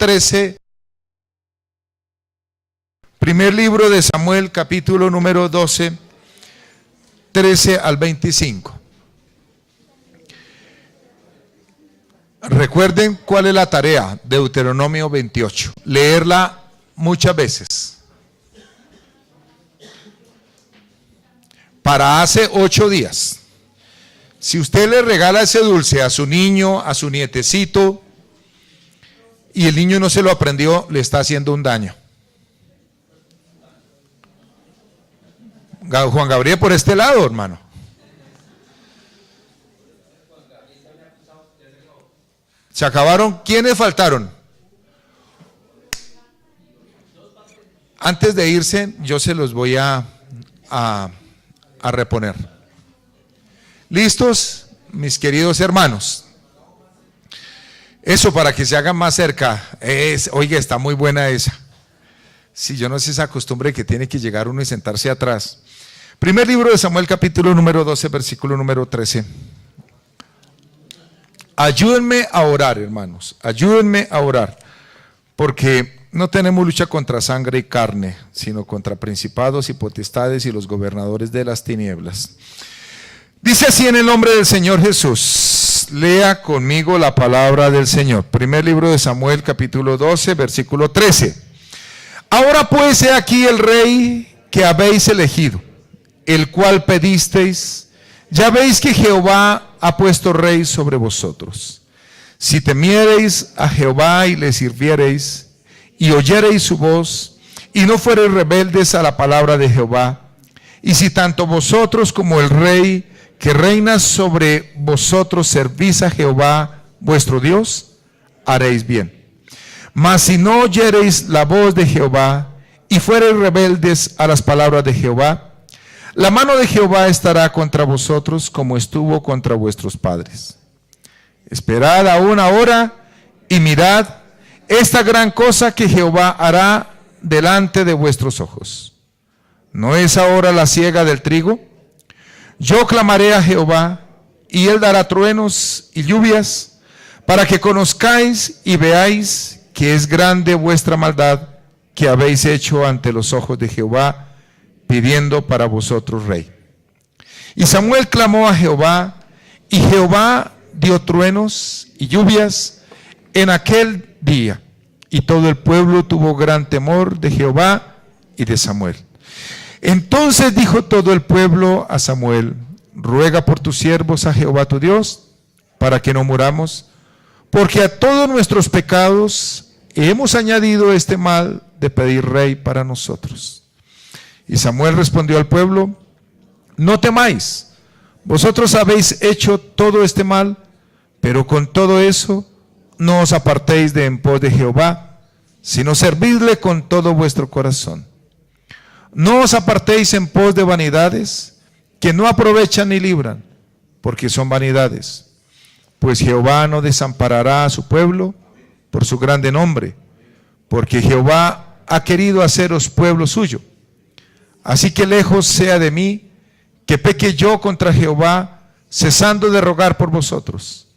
13. Primer libro de Samuel, capítulo número 12, 13 al 25. Recuerden cuál es la tarea, Deuteronomio 28. Leerla muchas veces. Para hace 8 días. Si usted le regala ese dulce a su niño, a su nietecito, y el niño no se lo aprendió, le está haciendo un daño. Juan Gabriel, por este lado, hermano. Se acabaron. ¿Quiénes faltaron? Antes de irse, yo se los voy a reponer. ¿Listos, mis queridos hermanos? Eso para que se hagan más cerca. Oiga, está muy buena esa. Si yo no sé esa costumbre que tiene que llegar uno y sentarse atrás. Primer libro de Samuel, capítulo número 12, versículo número 13. Ayúdenme a orar, hermanos. Ayúdenme a orar. Porque no tenemos lucha contra sangre y carne, sino contra principados y potestades y los gobernadores de las tinieblas. Dice así en el nombre del Señor Jesús. Lea conmigo la palabra del Señor. Primer libro de Samuel, capítulo 12, versículo 13. Ahora pues he aquí el rey que habéis elegido, el cual pedisteis. Ya veis que Jehová ha puesto rey sobre vosotros. Si temiereis a Jehová y le sirviereis, y oyereis su voz, y no fuereis rebeldes a la palabra de Jehová, y si tanto vosotros como el rey que reina sobre vosotros servís a Jehová vuestro Dios, haréis bien. Mas si no oyereis la voz de Jehová, y fuereis rebeldes a las palabras de Jehová, la mano de Jehová estará contra vosotros como estuvo contra vuestros padres. Esperad aún ahora y mirad esta gran cosa que Jehová hará delante de vuestros ojos. ¿No es ahora la siega del trigo? Yo clamaré a Jehová y él dará truenos y lluvias para que conozcáis y veáis que es grande vuestra maldad que habéis hecho ante los ojos de Jehová, pidiendo para vosotros rey. Y Samuel clamó a Jehová, y Jehová dio truenos y lluvias en aquel día, y todo el pueblo tuvo gran temor de Jehová y de Samuel. Entonces dijo todo el pueblo a Samuel: ruega por tus siervos a Jehová tu Dios, para que no muramos, porque a todos nuestros pecados hemos añadido este mal de pedir rey para nosotros. Y Samuel respondió al pueblo: no temáis, vosotros habéis hecho todo este mal, pero con todo eso no os apartéis de en pos de Jehová, sino servidle con todo vuestro corazón. No os apartéis en pos de vanidades que no aprovechan ni libran, porque son vanidades. Pues Jehová no desamparará a su pueblo por su grande nombre, porque Jehová ha querido haceros pueblo suyo. Así que lejos sea de mí que peque yo contra Jehová, cesando de rogar por vosotros.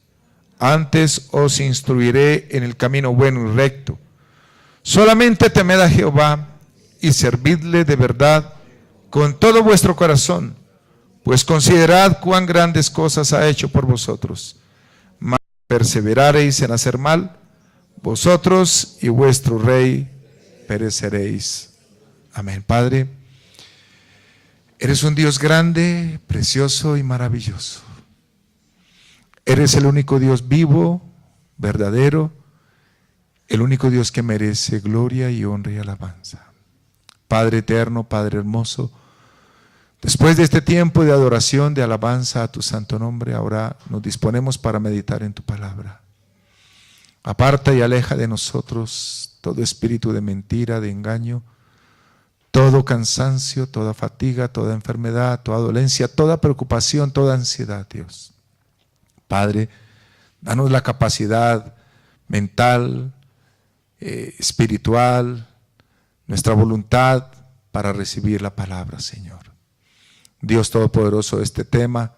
Antes os instruiré en el camino bueno y recto. Solamente temed a Jehová y servidle de verdad con todo vuestro corazón, pues considerad cuán grandes cosas ha hecho por vosotros. Mas perseverareis en hacer mal, vosotros y vuestro rey pereceréis. Amén. Padre, eres un Dios grande, precioso y maravilloso. Eres el único Dios vivo, verdadero, el único Dios que merece gloria y honra y alabanza. Padre eterno, Padre hermoso, después de este tiempo de adoración, de alabanza a tu santo nombre, ahora nos disponemos para meditar en tu palabra. Aparta y aleja de nosotros todo espíritu de mentira, de engaño, todo cansancio, toda fatiga, toda enfermedad, toda dolencia, toda preocupación, toda ansiedad, Dios. Padre, danos la capacidad mental, espiritual, nuestra voluntad para recibir la palabra, Señor. Dios Todopoderoso, este tema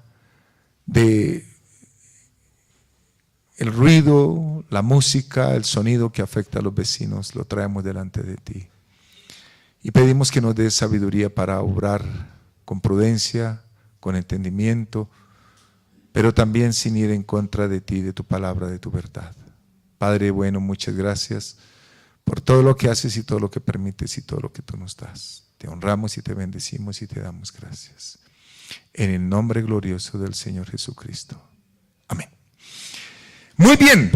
de el ruido, la música, el sonido que afecta a los vecinos, lo traemos delante de ti. Y pedimos que nos des sabiduría para obrar con prudencia, con entendimiento, pero también sin ir en contra de ti, de tu palabra, de tu verdad. Padre bueno, muchas gracias por todo lo que haces y todo lo que permites y todo lo que tú nos das. Te honramos y te bendecimos y te damos gracias. En el nombre glorioso del Señor Jesucristo. Amén. Muy bien,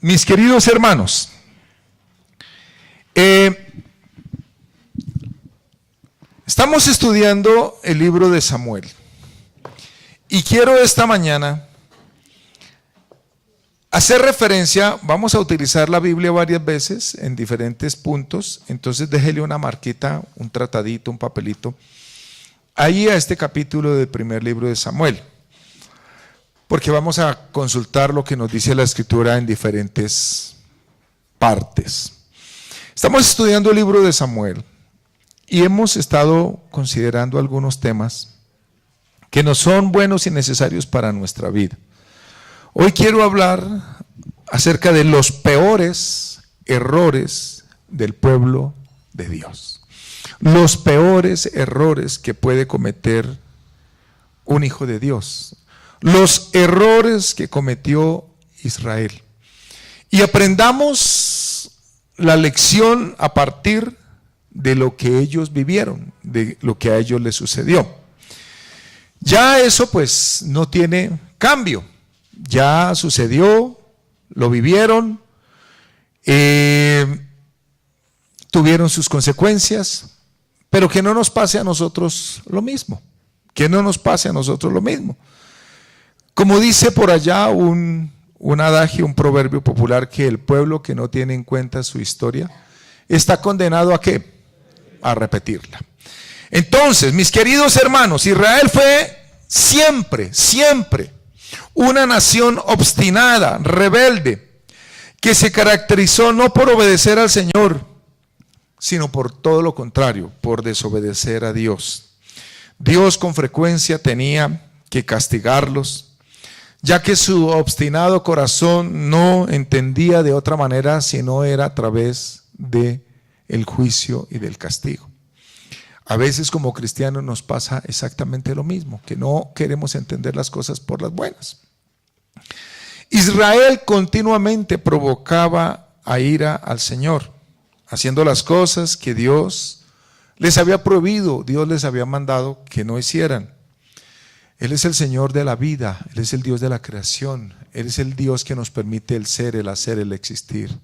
mis queridos hermanos. Estamos estudiando el libro de Samuel. Y quiero esta mañana hacer referencia, vamos a utilizar la Biblia varias veces en diferentes puntos, entonces déjele una marquita, un tratadito, un papelito, ahí a este capítulo del primer libro de Samuel, porque vamos a consultar lo que nos dice la Escritura en diferentes partes. Estamos estudiando el libro de Samuel y hemos estado considerando algunos temas que nos son buenos y necesarios para nuestra vida. Hoy quiero hablar acerca de los peores errores del pueblo de Dios. Los peores errores que puede cometer un hijo de Dios. Los errores que cometió Israel. Y aprendamos la lección a partir de lo que ellos vivieron, de lo que a ellos les sucedió. Ya eso pues no tiene cambio. Ya sucedió, lo vivieron, tuvieron sus consecuencias, pero que no nos pase a nosotros lo mismo, que no nos pase a nosotros lo mismo. Como dice por allá un adagio, un proverbio popular, que el pueblo que no tiene en cuenta su historia está condenado ¿a qué? A repetirla. Entonces, mis queridos hermanos, Israel fue siempre una nación obstinada, rebelde, que se caracterizó no por obedecer al Señor, sino por todo lo contrario, por desobedecer a Dios. Dios con frecuencia tenía que castigarlos, ya que su obstinado corazón no entendía de otra manera si no era a través del juicio y del castigo. A veces como cristianos nos pasa exactamente lo mismo, que no queremos entender las cosas por las buenas. Israel continuamente provocaba a ira al Señor, haciendo las cosas que Dios les había prohibido, Dios les había mandado que no hicieran. Él es el Señor de la vida, Él es el Dios de la creación, Él es el Dios que nos permite el ser, el hacer, el existir.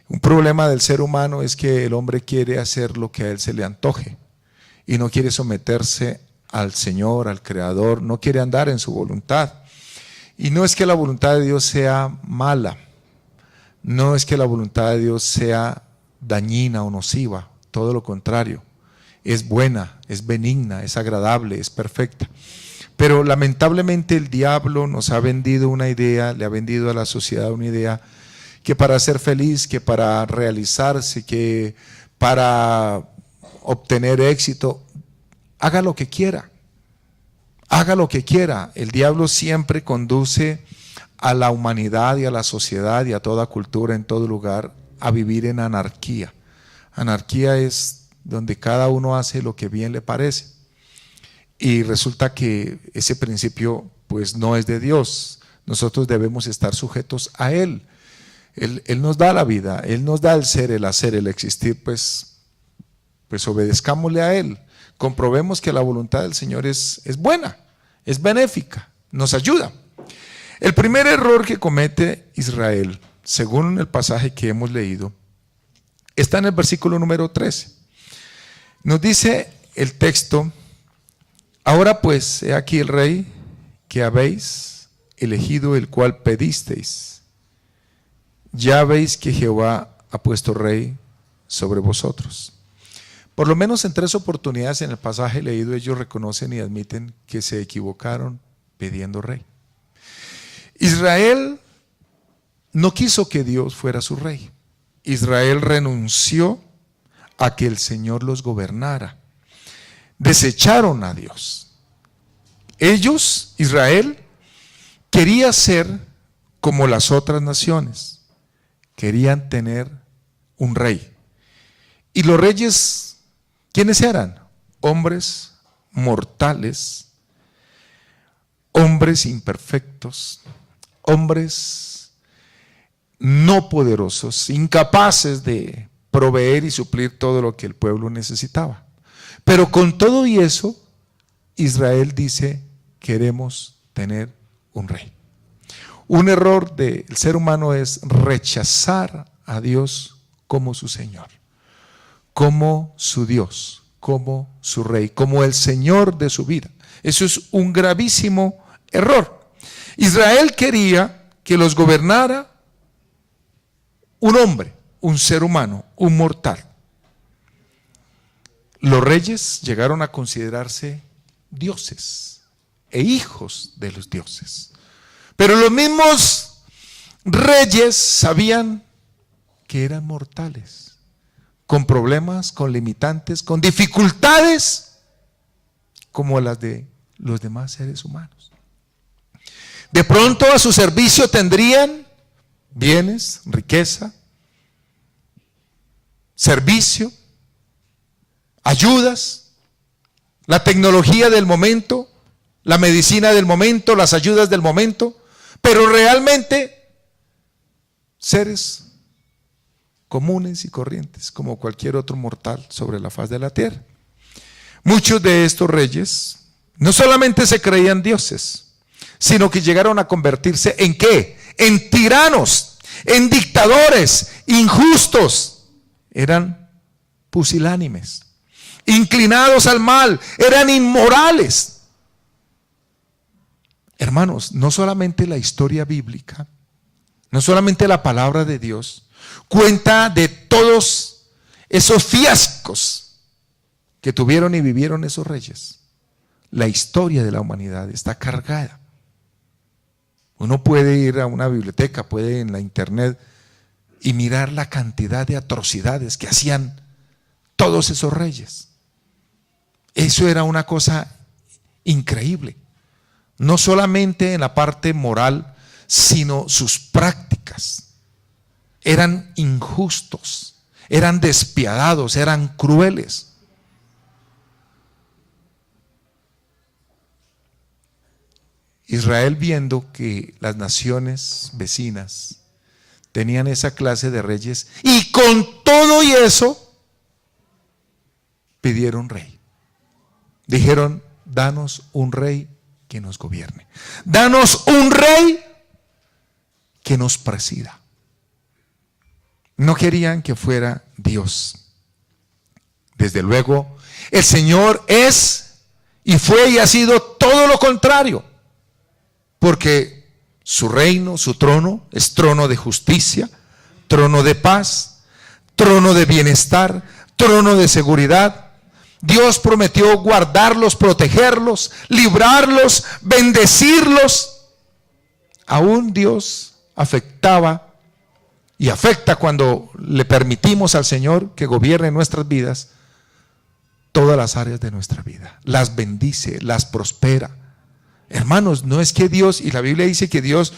Un problema del ser humano es que el hombre quiere hacer lo que a él se le antoje y no quiere someterse al Señor, al Creador, no quiere andar en su voluntad. Y no es que la voluntad de Dios sea mala, no es que la voluntad de Dios sea dañina o nociva, todo lo contrario, es buena, es benigna, es agradable, es perfecta. Pero lamentablemente el diablo nos ha vendido una idea, le ha vendido a la sociedad una idea que para ser feliz, que para realizarse, que para obtener éxito, haga lo que quiera. Haga lo que quiera. El diablo siempre conduce a la humanidad y a la sociedad y a toda cultura en todo lugar a vivir en anarquía. Anarquía es donde cada uno hace lo que bien le parece. Y resulta que ese principio pues no es de Dios. Nosotros debemos estar sujetos a Él. Él nos da la vida, Él nos da el ser, el hacer, el existir, pues obedezcámosle a Él. Comprobemos que la voluntad del Señor es buena, es benéfica, nos ayuda. El primer error que comete Israel, según el pasaje que hemos leído, está en el versículo número 13. Nos dice el texto: ahora pues, he aquí el rey que habéis elegido, el cual pedisteis. Ya veis que Jehová ha puesto rey sobre vosotros. Por lo menos en 3 oportunidades en el pasaje leído ellos reconocen y admiten que se equivocaron pidiendo rey. Israel no quiso que Dios fuera su rey. Israel renunció a que el Señor los gobernara. Desecharon a Dios. Ellos, Israel, quería ser como las otras naciones, querían tener un rey. Y los reyes, ¿quiénes eran? Hombres mortales, hombres imperfectos, hombres no poderosos, incapaces de proveer y suplir todo lo que el pueblo necesitaba. Pero con todo y eso, Israel dice, queremos tener un rey. Un error del ser humano es rechazar a Dios como su Señor, como su Dios, como su Rey, como el Señor de su vida. Eso es un gravísimo error. Israel quería que los gobernara un hombre, un ser humano, un mortal. Los reyes llegaron a considerarse dioses e hijos de los dioses. Pero los mismos reyes sabían que eran mortales, con problemas, con limitantes, con dificultades, como las de los demás seres humanos. De pronto a su servicio tendrían bienes, riqueza, servicio, ayudas, la tecnología del momento, la medicina del momento, las ayudas del momento, pero realmente seres comunes y corrientes, como cualquier otro mortal sobre la faz de la tierra. Muchos de estos reyes no solamente se creían dioses, sino que llegaron a convertirse ¿en qué? En tiranos, en dictadores, injustos. Eran pusilánimes, inclinados al mal, eran inmorales. Hermanos, no solamente la historia bíblica, no solamente la palabra de Dios cuenta de todos esos fiascos que tuvieron y vivieron esos reyes. La historia de la humanidad está cargada. Uno puede ir a una biblioteca, puede en la internet y mirar la cantidad de atrocidades que hacían todos esos reyes. Eso era una cosa increíble. No solamente en la parte moral, sino sus prácticas. Eran injustos, eran despiadados, eran crueles. Israel, viendo que las naciones vecinas tenían esa clase de reyes, y con todo y eso, pidieron rey. Dijeron, danos un rey que nos gobierne. Danos un rey que nos presida. No querían que fuera Dios. Desde luego, el Señor es y fue y ha sido todo lo contrario. Porque su reino, su trono, es trono de justicia, trono de paz, trono de bienestar, trono de seguridad. Dios prometió guardarlos, protegerlos, librarlos, bendecirlos. Aún Dios afectaba y afecta cuando le permitimos al Señor que gobierne nuestras vidas, todas las áreas de nuestra vida. Las bendice, las prospera. Hermanos, no es que Dios, y la Biblia dice que Dios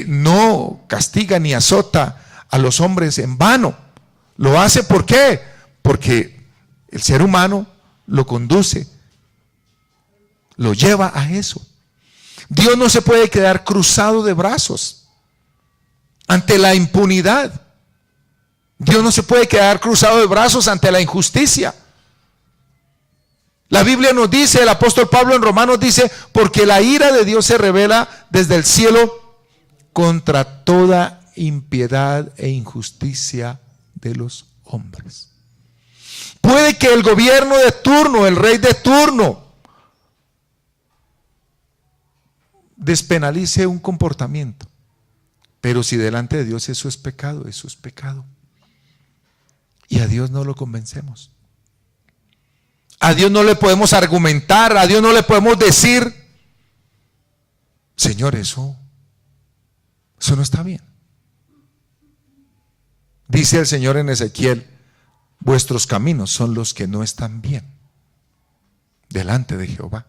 no castiga ni azota a los hombres en vano. Lo hace, ¿por qué? Porque el ser humano lo conduce, lo lleva a eso. Dios no se puede quedar cruzado de brazos ante la impunidad. Dios no se puede quedar cruzado de brazos ante la injusticia. La Biblia nos dice, el apóstol Pablo en Romanos dice, porque la ira de Dios se revela desde el cielo contra toda impiedad e injusticia de los hombres. Puede que el gobierno de turno, el rey de turno, despenalice un comportamiento, pero si delante de Dios eso es pecado, eso es pecado. Y a Dios no lo convencemos. A Dios no le podemos argumentar, a Dios no le podemos decir, Señor, eso no está bien. Dice el Señor en Ezequiel, vuestros caminos son los que no están bien delante de Jehová.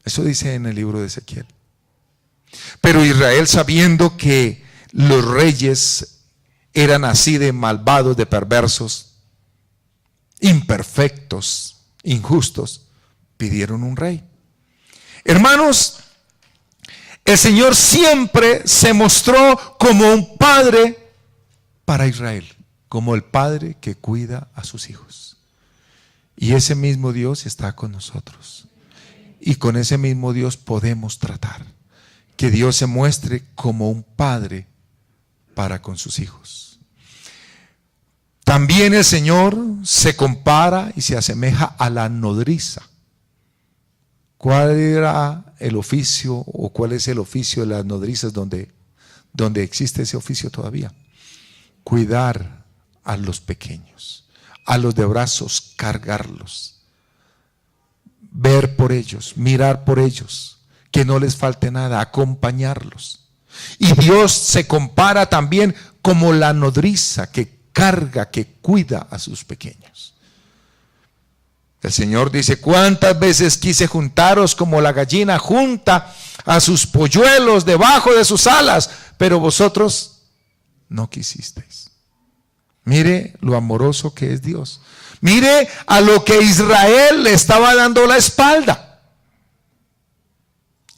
Eso dice en el libro de Ezequiel. Pero Israel, sabiendo que los reyes eran así de malvados, de perversos, imperfectos, injustos, pidieron un rey. Hermanos, el Señor siempre se mostró como un padre para Israel, como el padre que cuida a sus hijos. Y ese mismo Dios está con nosotros. Y con ese mismo Dios podemos tratar. Que Dios se muestre como un padre para con sus hijos. También el Señor se compara y se asemeja a la nodriza. ¿Cuál era el oficio o cuál es el oficio de las nodrizas donde existe ese oficio todavía? Cuidar a los pequeños, a los de brazos, cargarlos, ver por ellos, mirar por ellos, que no les falte nada, acompañarlos. Y Dios se compara también como la nodriza que carga, que cuida a sus pequeños. El Señor dice: cuántas veces quise juntaros como la gallina junta a sus polluelos debajo de sus alas, pero vosotros no quisisteis. Mire lo amoroso que es Dios. Mire a lo que Israel le estaba dando la espalda.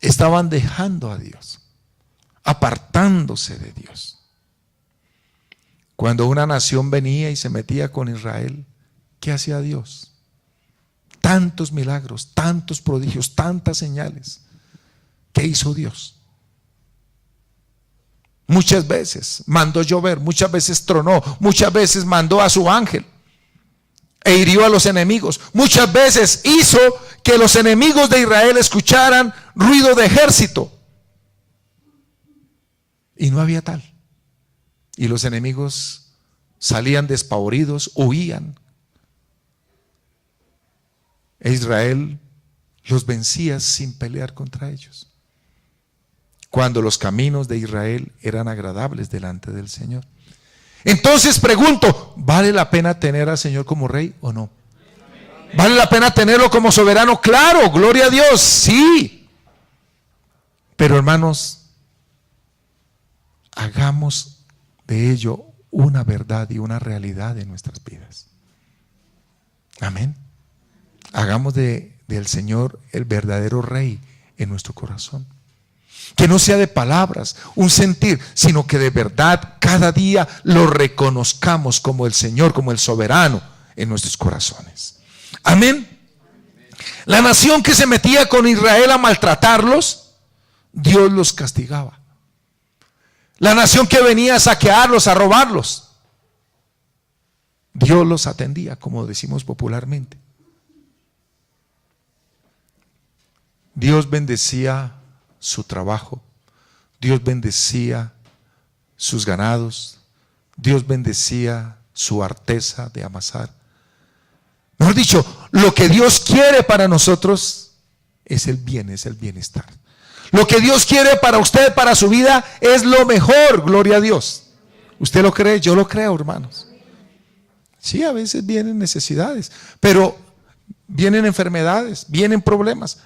Estaban dejando a Dios, apartándose de Dios. Cuando una nación venía y se metía con Israel, ¿qué hacía Dios? Tantos milagros, tantos prodigios, tantas señales. ¿Qué hizo Dios? Muchas veces mandó llover, muchas veces tronó, muchas veces mandó a su ángel e hirió a los enemigos. Muchas veces hizo que los enemigos de Israel escucharan ruido de ejército. Y no había tal. Y los enemigos salían despavoridos, huían. E Israel los vencía sin pelear contra ellos. Cuando los caminos de Israel eran agradables delante del Señor. Entonces pregunto, ¿vale la pena tener al Señor como rey o no? ¿Vale la pena tenerlo como soberano? Claro, gloria a Dios, sí. Pero hermanos, hagamos de ello una verdad y una realidad en nuestras vidas. Amén. Hagamos del Señor el verdadero rey en nuestro corazón. Que no sea de palabras, un sentir, sino que de verdad cada día lo reconozcamos como el Señor, como el soberano en nuestros corazones. Amén. La nación que se metía con Israel a maltratarlos, Dios los castigaba. La nación que venía a saquearlos, a robarlos, Dios los atendía, como decimos popularmente. Dios bendecía su trabajo, Dios bendecía sus ganados, Dios bendecía su arteza de amasar. Mejor dicho, lo que Dios quiere para nosotros es el bien, es el bienestar. Lo que Dios quiere para usted, para su vida, es lo mejor, gloria a Dios. ¿Usted lo cree? Yo lo creo, hermanos. Sí, a veces vienen necesidades, pero vienen enfermedades, vienen problemas.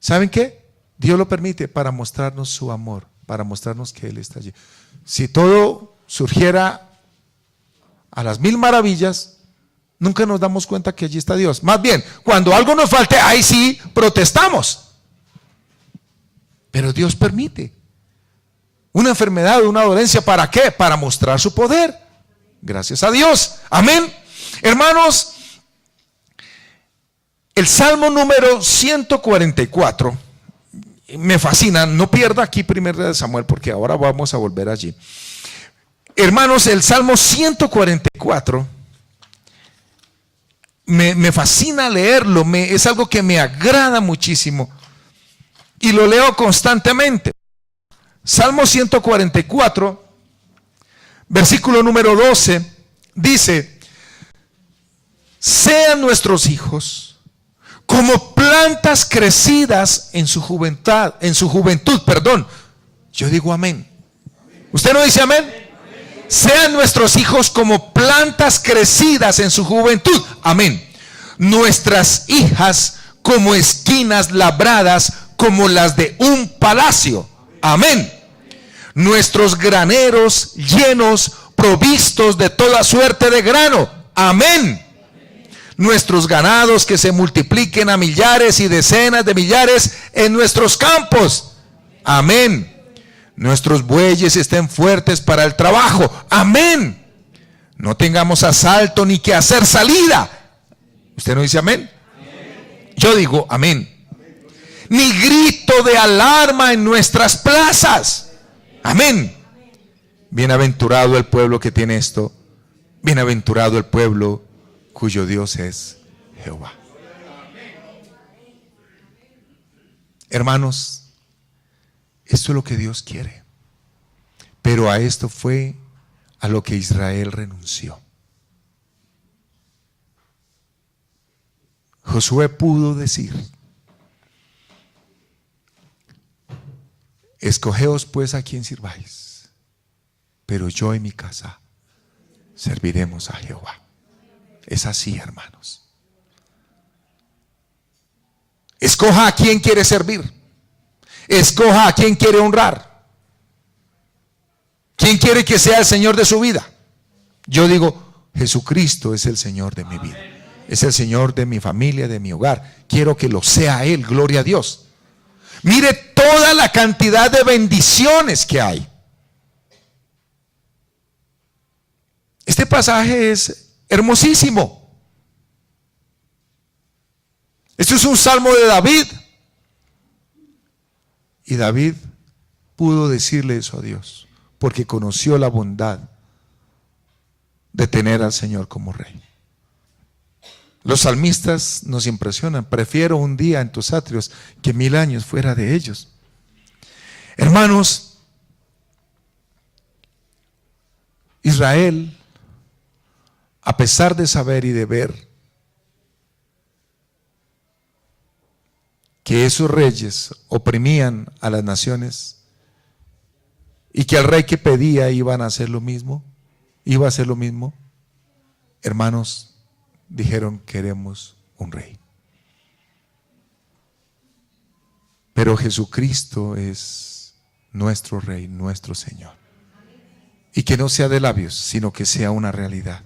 ¿Saben qué? Dios lo permite para mostrarnos su amor, para mostrarnos que Él está allí. Si todo surgiera a las mil maravillas, nunca nos damos cuenta que allí está Dios. Más bien, cuando algo nos falte, ahí sí protestamos. Pero Dios permite una enfermedad, una dolencia, ¿para qué? Para mostrar su poder. Gracias a Dios. Amén. Hermanos, el Salmo número 144 me fascina. No pierda aquí 1 Samuel, porque ahora vamos a volver allí. Hermanos, el Salmo 144 me fascina leerlo. Es algo que me agrada muchísimo y lo leo constantemente. Salmo 144, versículo número 12, dice: sean nuestros hijos como plantas crecidas en su juventud, perdón. Yo digo amén. ¿Usted no dice amén? Sean nuestros hijos como plantas crecidas en su juventud. Amén. Nuestras hijas como esquinas labradas, como las de un palacio. Amén. Nuestros graneros llenos, provistos de toda suerte de grano. Amén. Nuestros ganados que se multipliquen a millares y decenas de millares en nuestros campos. Amén. Nuestros bueyes estén fuertes para el trabajo. Amén. No tengamos asalto ni que hacer salida. ¿Usted no dice amén? Yo digo amén. Ni grito de alarma en nuestras plazas. Amén. Bienaventurado el pueblo que tiene esto. Bienaventurado el pueblo cuyo Dios es Jehová. Hermanos, esto es lo que Dios quiere. Pero a esto fue a lo que Israel renunció. Josué pudo decir: escogeos pues a quien sirváis, pero yo y mi casa serviremos a Jehová. Es así, hermanos. Escoja a quien quiere servir. Escoja a quien quiere honrar. ¿Quién quiere que sea el Señor de su vida? Yo digo, Jesucristo es el Señor de mi vida. Es el Señor de mi familia, de mi hogar. Quiero que lo sea Él, gloria a Dios. Mire toda la cantidad de bendiciones que hay. Este pasaje es hermosísimo. Esto es un salmo de David. Y David pudo decirle eso a Dios, porque conoció la bondad de tener al Señor como rey. Los salmistas nos impresionan. Prefiero un día en tus atrios que 1000 años fuera de ellos. Hermanos, Israel, a pesar de saber y de ver que esos reyes oprimían a las naciones y que al rey que pedía iban a hacer lo mismo, iba a hacer lo mismo, hermanos, dijeron: queremos un rey. Pero Jesucristo es nuestro rey, nuestro Señor. Y que no sea de labios, sino que sea una realidad.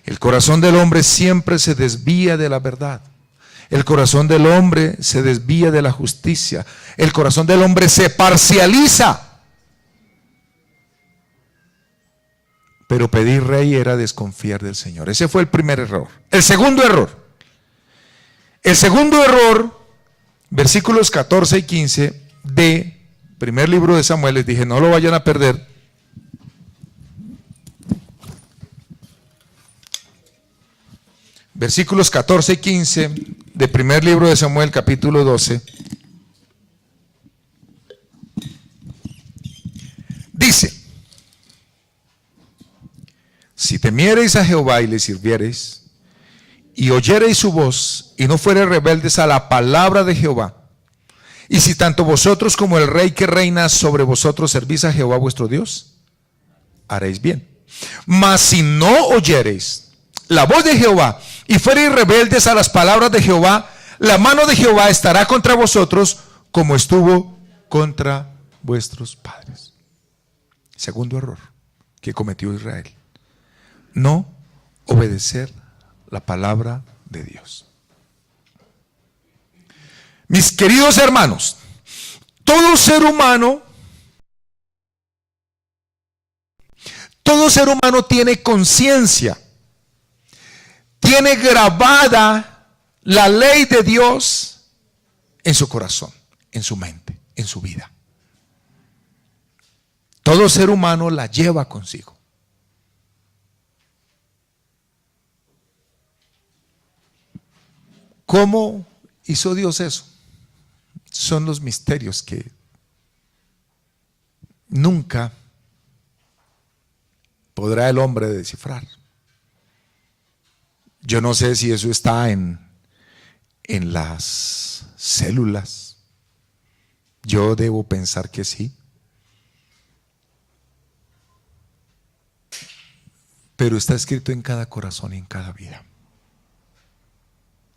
El corazón del hombre siempre se desvía de la verdad. El corazón del hombre se desvía de la justicia. El corazón del hombre se parcializa. Pero pedir rey era desconfiar del Señor. Ese fue el primer error. El segundo error. El segundo error, versículos 14 y 15 de primer libro de Samuel. Les dije, no lo vayan a perder. Versículos 14 y 15 de primer libro de Samuel, capítulo 12. Dice: si temiereis a Jehová y le sirviereis, y oyereis su voz, y no fuereis rebeldes a la palabra de Jehová, y si tanto vosotros como el rey que reina sobre vosotros servís a Jehová vuestro Dios, haréis bien. Mas si no oyereis la voz de Jehová, y fuereis rebeldes a las palabras de Jehová, la mano de Jehová estará contra vosotros, como estuvo contra vuestros padres. Segundo error que cometió Israel: no obedecer la palabra de Dios. Mis queridos hermanos, todo ser humano tiene conciencia, tiene grabada la ley de Dios en su corazón, en su mente, en su vida. Todo ser humano la lleva consigo. ¿Cómo hizo Dios eso? Son los misterios que nunca podrá el hombre descifrar. Yo no sé si eso está en las células. Yo debo pensar que sí. Pero está escrito en cada corazón y en cada vida.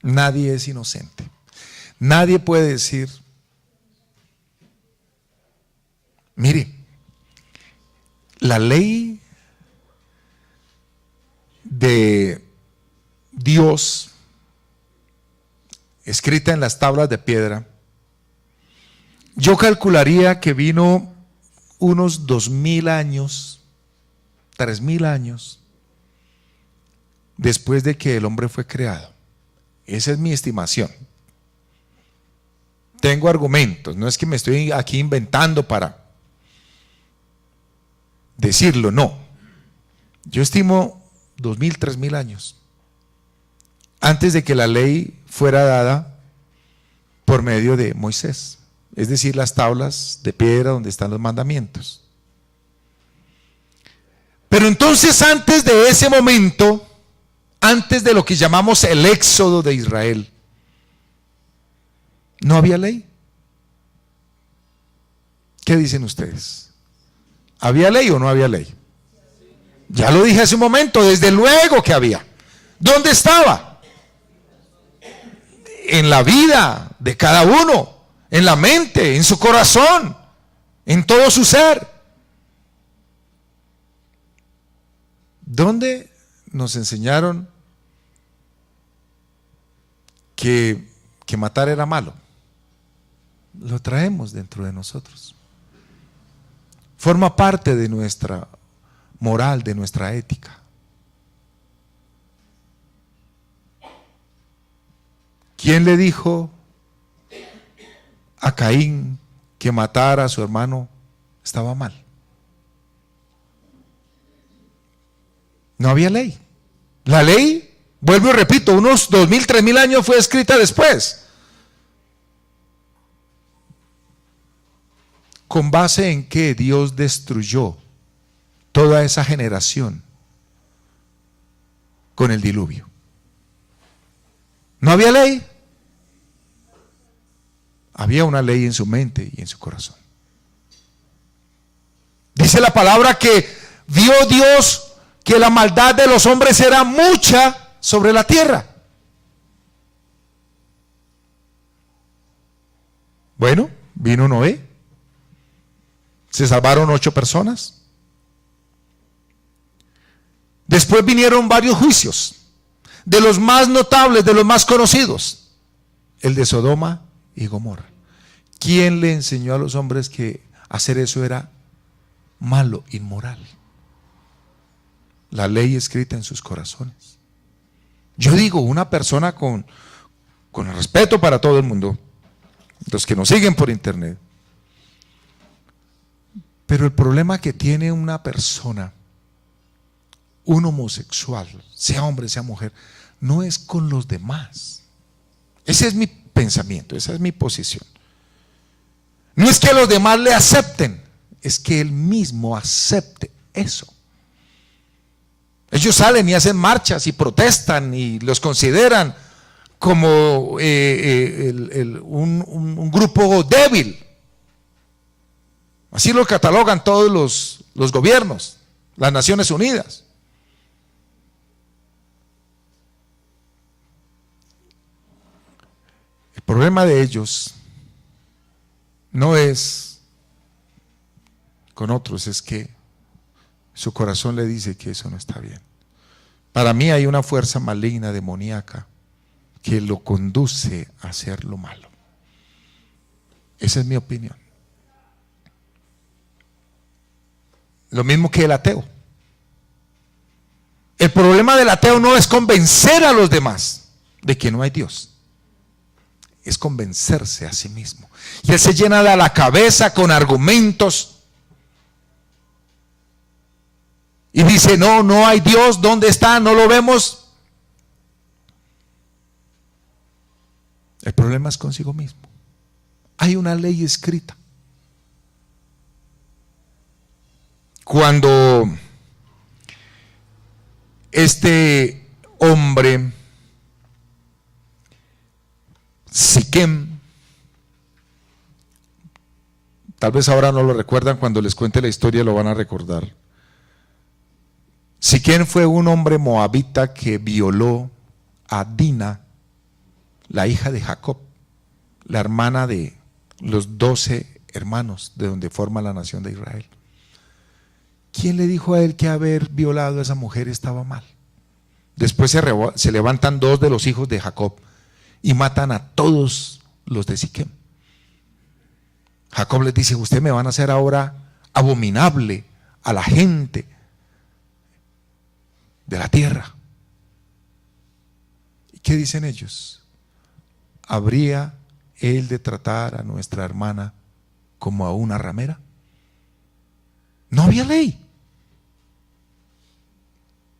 Nadie es inocente. Nadie puede decir: Mire, la ley de Dios escrita en las tablas de piedra, yo calcularía que vino unos 2000 años, 3000 años después de que el hombre fue creado. Esa es mi estimación. Tengo argumentos, no es que me estoy aquí inventando para decirlo, no. Yo estimo 2000, 3000 años antes de que la ley fuera dada por medio de Moisés, es decir, las tablas de piedra donde están los mandamientos. Pero entonces, antes de ese momento, antes de lo que llamamos el éxodo de Israel, ¿no había ley? ¿Qué dicen ustedes? ¿Había ley o no había ley? Ya lo dije hace un momento, desde luego que había. ¿Dónde estaba? En la vida de cada uno, en la mente, en su corazón, en todo su ser. ¿Dónde nos enseñaron que matar era malo? Lo traemos dentro de nosotros. Forma parte de nuestra moral, de nuestra ética. ¿Quién le dijo a Caín que matar a su hermano estaba mal? No había ley. La ley, vuelvo y repito, unos 2000, 3000 años fue escrita después. ¿Con base en qué Dios destruyó toda esa generación con el diluvio? ¿No había ley? Había una ley en su mente y en su corazón. Dice la palabra que vio Dios que la maldad de los hombres era mucha sobre la tierra. Bueno, vino Noé. Se salvaron 8 personas. Después vinieron varios juicios, de los más notables, de los más conocidos, el de Sodoma y Gomorra. ¿Quién le enseñó a los hombres que hacer eso era malo, inmoral? La ley escrita en sus corazones. Yo digo, una persona con el respeto para todo el mundo, los que nos siguen por internet, pero el problema que tiene una persona, un homosexual, sea hombre, sea mujer, no es con los demás. Ese es mi pensamiento, esa es mi posición. No es que los demás le acepten, es que él mismo acepte eso. Ellos salen y hacen marchas y protestan y los consideran como un grupo débil. Así lo catalogan todos los gobiernos, las Naciones Unidas. El problema de ellos no es con otros, es que su corazón le dice que eso no está bien. Para mí hay una fuerza maligna, demoníaca, que lo conduce a hacer lo malo. Esa es mi opinión. Lo mismo que el ateo. El problema del ateo no es convencer a los demás de que no hay Dios. Es convencerse a sí mismo. Y él se llena de la cabeza con argumentos. Y dice, no hay Dios, ¿dónde está? No lo vemos. El problema es consigo mismo. Hay una ley escrita. Cuando este hombre, Siquem, tal vez ahora no lo recuerdan, cuando les cuente la historia lo van a recordar. Siquem fue un hombre moabita que violó a Dina, la hija de Jacob, la hermana de los 12 hermanos, de donde forma la nación de Israel. ¿Quién le dijo a él que haber violado a esa mujer estaba mal? Después se levantan 2 de los hijos de Jacob y matan a todos los de Siquem. Jacob les dice: ustedes me van a hacer ahora abominable a la gente de la tierra. ¿Y qué dicen ellos? ¿Habría él de tratar a nuestra hermana como a una ramera? No había ley.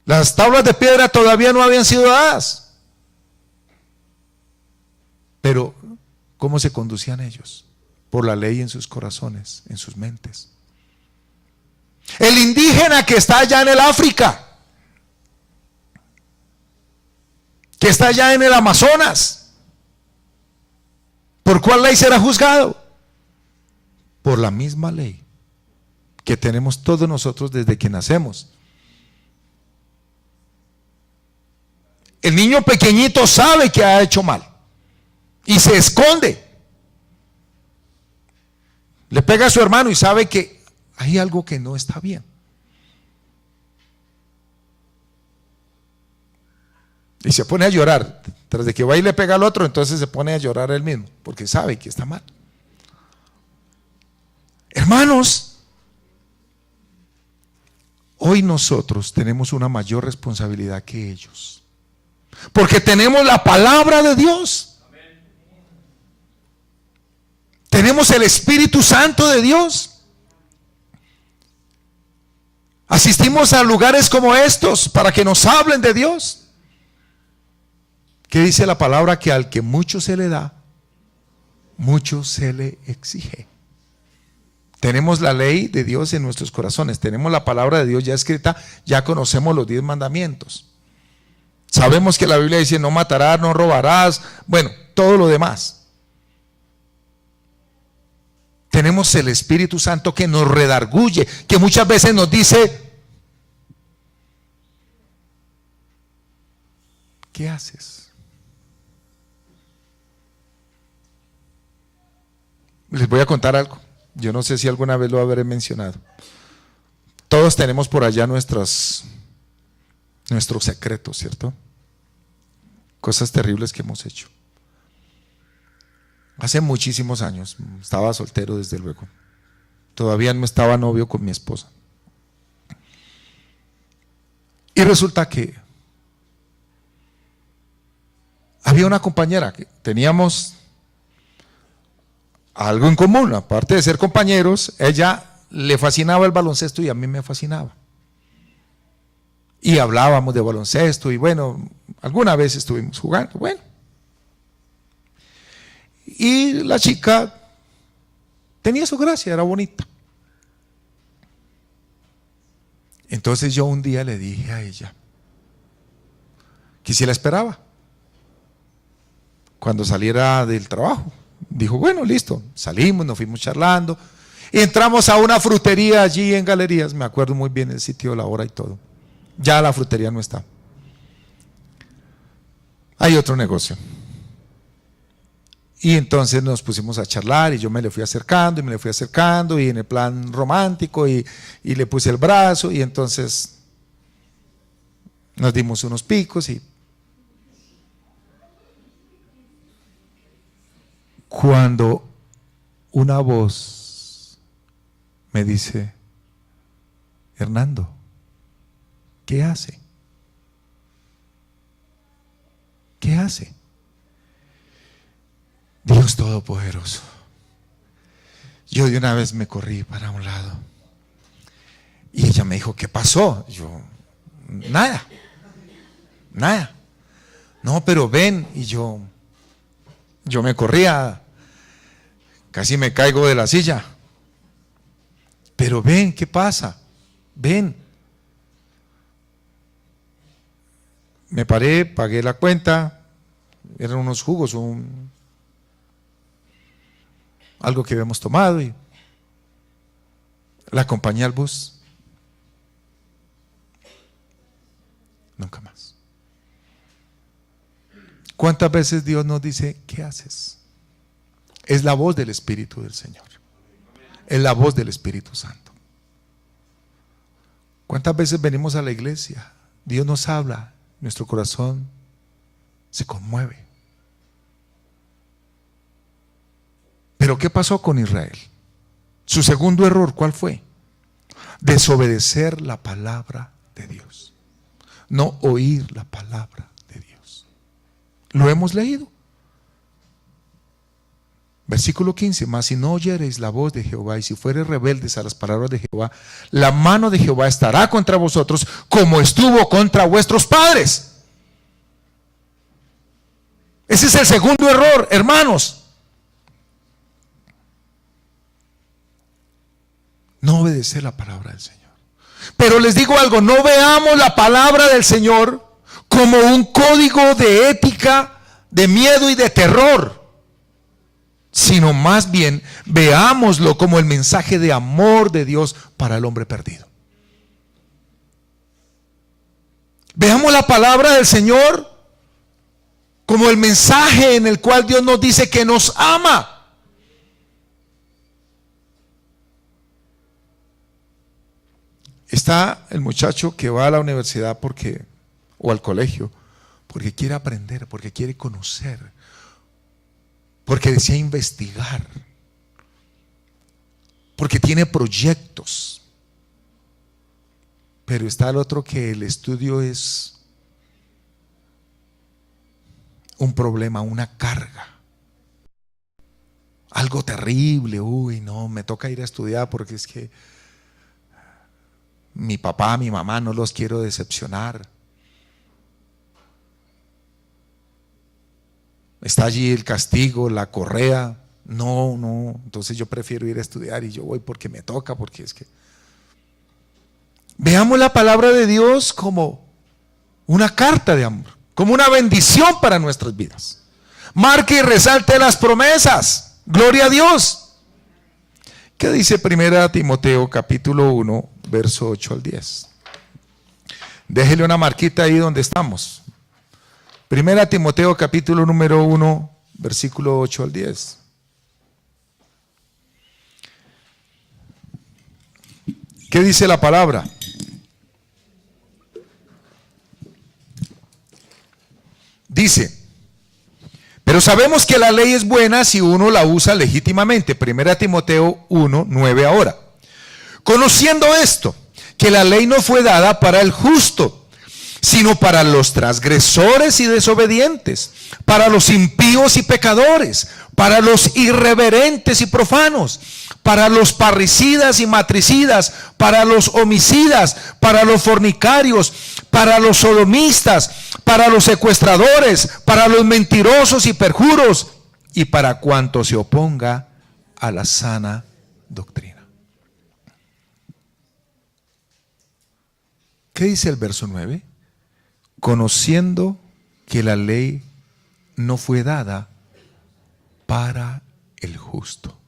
Las tablas de piedra todavía no habían sido dadas. Pero, ¿cómo se conducían ellos? Por la ley en sus corazones, en sus mentes. El indígena que está allá en el África, que está allá en el Amazonas, ¿por cuál ley será juzgado? Por la misma ley que tenemos todos nosotros desde que nacemos. El niño pequeñito sabe que ha hecho mal y se esconde. Le pega a su hermano y sabe que hay algo que no está bien. Y se pone a llorar. Tras de que va y le pega al otro, entonces se pone a llorar él mismo, porque sabe que está mal. Hermanos, hoy nosotros tenemos una mayor responsabilidad que ellos, porque tenemos la palabra de Dios. Tenemos el Espíritu Santo de Dios. Asistimos a lugares como estos para que nos hablen de Dios. ¿Qué dice la palabra? Que al que mucho se le da, mucho se le exige. Tenemos la ley de Dios en nuestros corazones, tenemos la palabra de Dios ya escrita, ya conocemos los 10 mandamientos. Sabemos que la Biblia dice: no matarás, no robarás, bueno, todo lo demás. Tenemos el Espíritu Santo que nos redarguye, que muchas veces nos dice: ¿qué haces? Les voy a contar algo. Yo no sé si alguna vez lo habré mencionado. Todos tenemos por allá nuestros secretos, ¿cierto? Cosas terribles que hemos hecho. Hace muchísimos años, estaba soltero desde luego. Todavía no estaba novio con mi esposa. Y resulta que había una compañera que teníamos algo en común, aparte de ser compañeros. Ella le fascinaba el baloncesto y a mí me fascinaba. Y hablábamos de baloncesto y bueno, alguna vez estuvimos jugando, bueno. Y la chica tenía su gracia, era bonita. Entonces yo un día le dije a ella que si la esperaba cuando saliera del trabajo. Dijo: bueno, listo. Salimos, nos fuimos charlando y entramos a una frutería allí en Galerías. Me acuerdo muy bien el sitio, la hora y todo. Ya la frutería no está. Hay otro negocio. Y entonces nos pusimos a charlar y yo me le fui acercando y me le fui acercando y en el plan romántico y le puse el brazo y entonces nos dimos unos picos y cuando una voz me dice: Hernando, ¿qué hace? ¿Qué hace? Dios Todopoderoso. Yo de una vez me corrí para un lado y ella me dijo: ¿qué pasó? Yo: nada. No, pero ven. Y yo me corría, casi me caigo de la silla. Pero ven, ¿qué pasa? Ven. Me paré, pagué la cuenta, eran unos jugos, algo que habíamos tomado y la acompañé al bus. Nunca más. ¿Cuántas veces Dios nos dice: ¿qué haces? Es la voz del Espíritu del Señor. Es la voz del Espíritu Santo. ¿Cuántas veces venimos a la iglesia? Dios nos habla, nuestro corazón se conmueve. Pero ¿qué pasó con Israel? Su segundo error, ¿cuál fue? Desobedecer la palabra de Dios. No oír la palabra de Dios. Lo hemos leído. Versículo 15, mas si no oyereis la voz de Jehová y si fuereis rebeldes a las palabras de Jehová, la mano de Jehová estará contra vosotros como estuvo contra vuestros padres. Ese es el segundo error, hermanos. No obedecer la palabra del Señor. Pero les digo algo, no veamos la palabra del Señor como un código de ética, de miedo y de terror, sino más bien veámoslo como el mensaje de amor de Dios para el hombre perdido. Veamos la palabra del Señor como el mensaje en el cual Dios nos dice que nos ama. Está el muchacho que va a la universidad o al colegio porque quiere aprender, porque quiere conocer, porque desea investigar, porque tiene proyectos. Pero está el otro que el estudio es un problema, una carga, algo terrible. Uy, no, me toca ir a estudiar porque es que mi papá, mi mamá, no los quiero decepcionar. Está allí el castigo, la correa. No, entonces yo prefiero ir a estudiar y yo voy porque me toca, porque es que... Veamos la palabra de Dios como una carta de amor, como una bendición para nuestras vidas. Marque y resalte las promesas. Gloria a Dios. ¿Qué dice 1 Timoteo capítulo 1, verso 8 al 10? Déjele una marquita ahí donde estamos. 1 Timoteo capítulo número 1, versículo 8 al 10. ¿Qué dice la palabra? Dice: pero sabemos que la ley es buena si uno la usa legítimamente. 1 Timoteo 1, 9 ahora. Conociendo esto, que la ley no fue dada para el justo, sino para los transgresores y desobedientes, para los impíos y pecadores, para los irreverentes y profanos, para los parricidas y matricidas, para los homicidas, para los fornicarios, para los sodomistas, para los secuestradores, para los mentirosos y perjuros, y para cuanto se oponga a la sana doctrina. ¿Qué dice el verso 9? Conociendo que la ley no fue dada para el justo.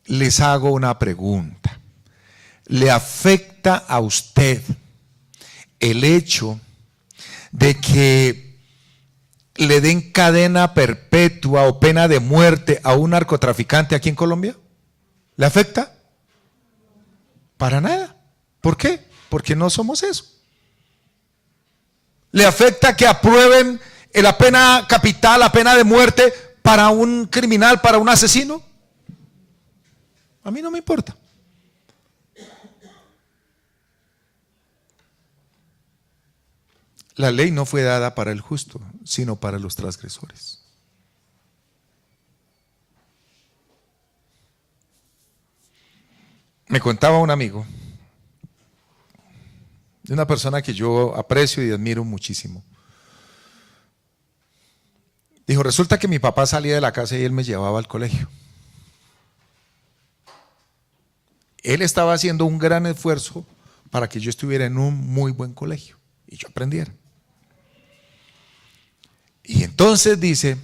Les hago una pregunta. ¿Le afecta a usted el hecho de que le den cadena perpetua o pena de muerte a un narcotraficante aquí en Colombia? ¿Le afecta? Para nada. ¿Por qué? Porque no somos eso. ¿Le afecta que aprueben la pena capital, la pena de muerte para un criminal, para un asesino? A mí no me importa. La ley no fue dada para el justo, sino para los transgresores. Me contaba un amigo de una persona que yo aprecio y admiro muchísimo. Dijo: resulta que mi papá salía de la casa y él me llevaba al colegio. Él estaba haciendo un gran esfuerzo para que yo estuviera en un muy buen colegio y yo aprendiera. Y entonces dice,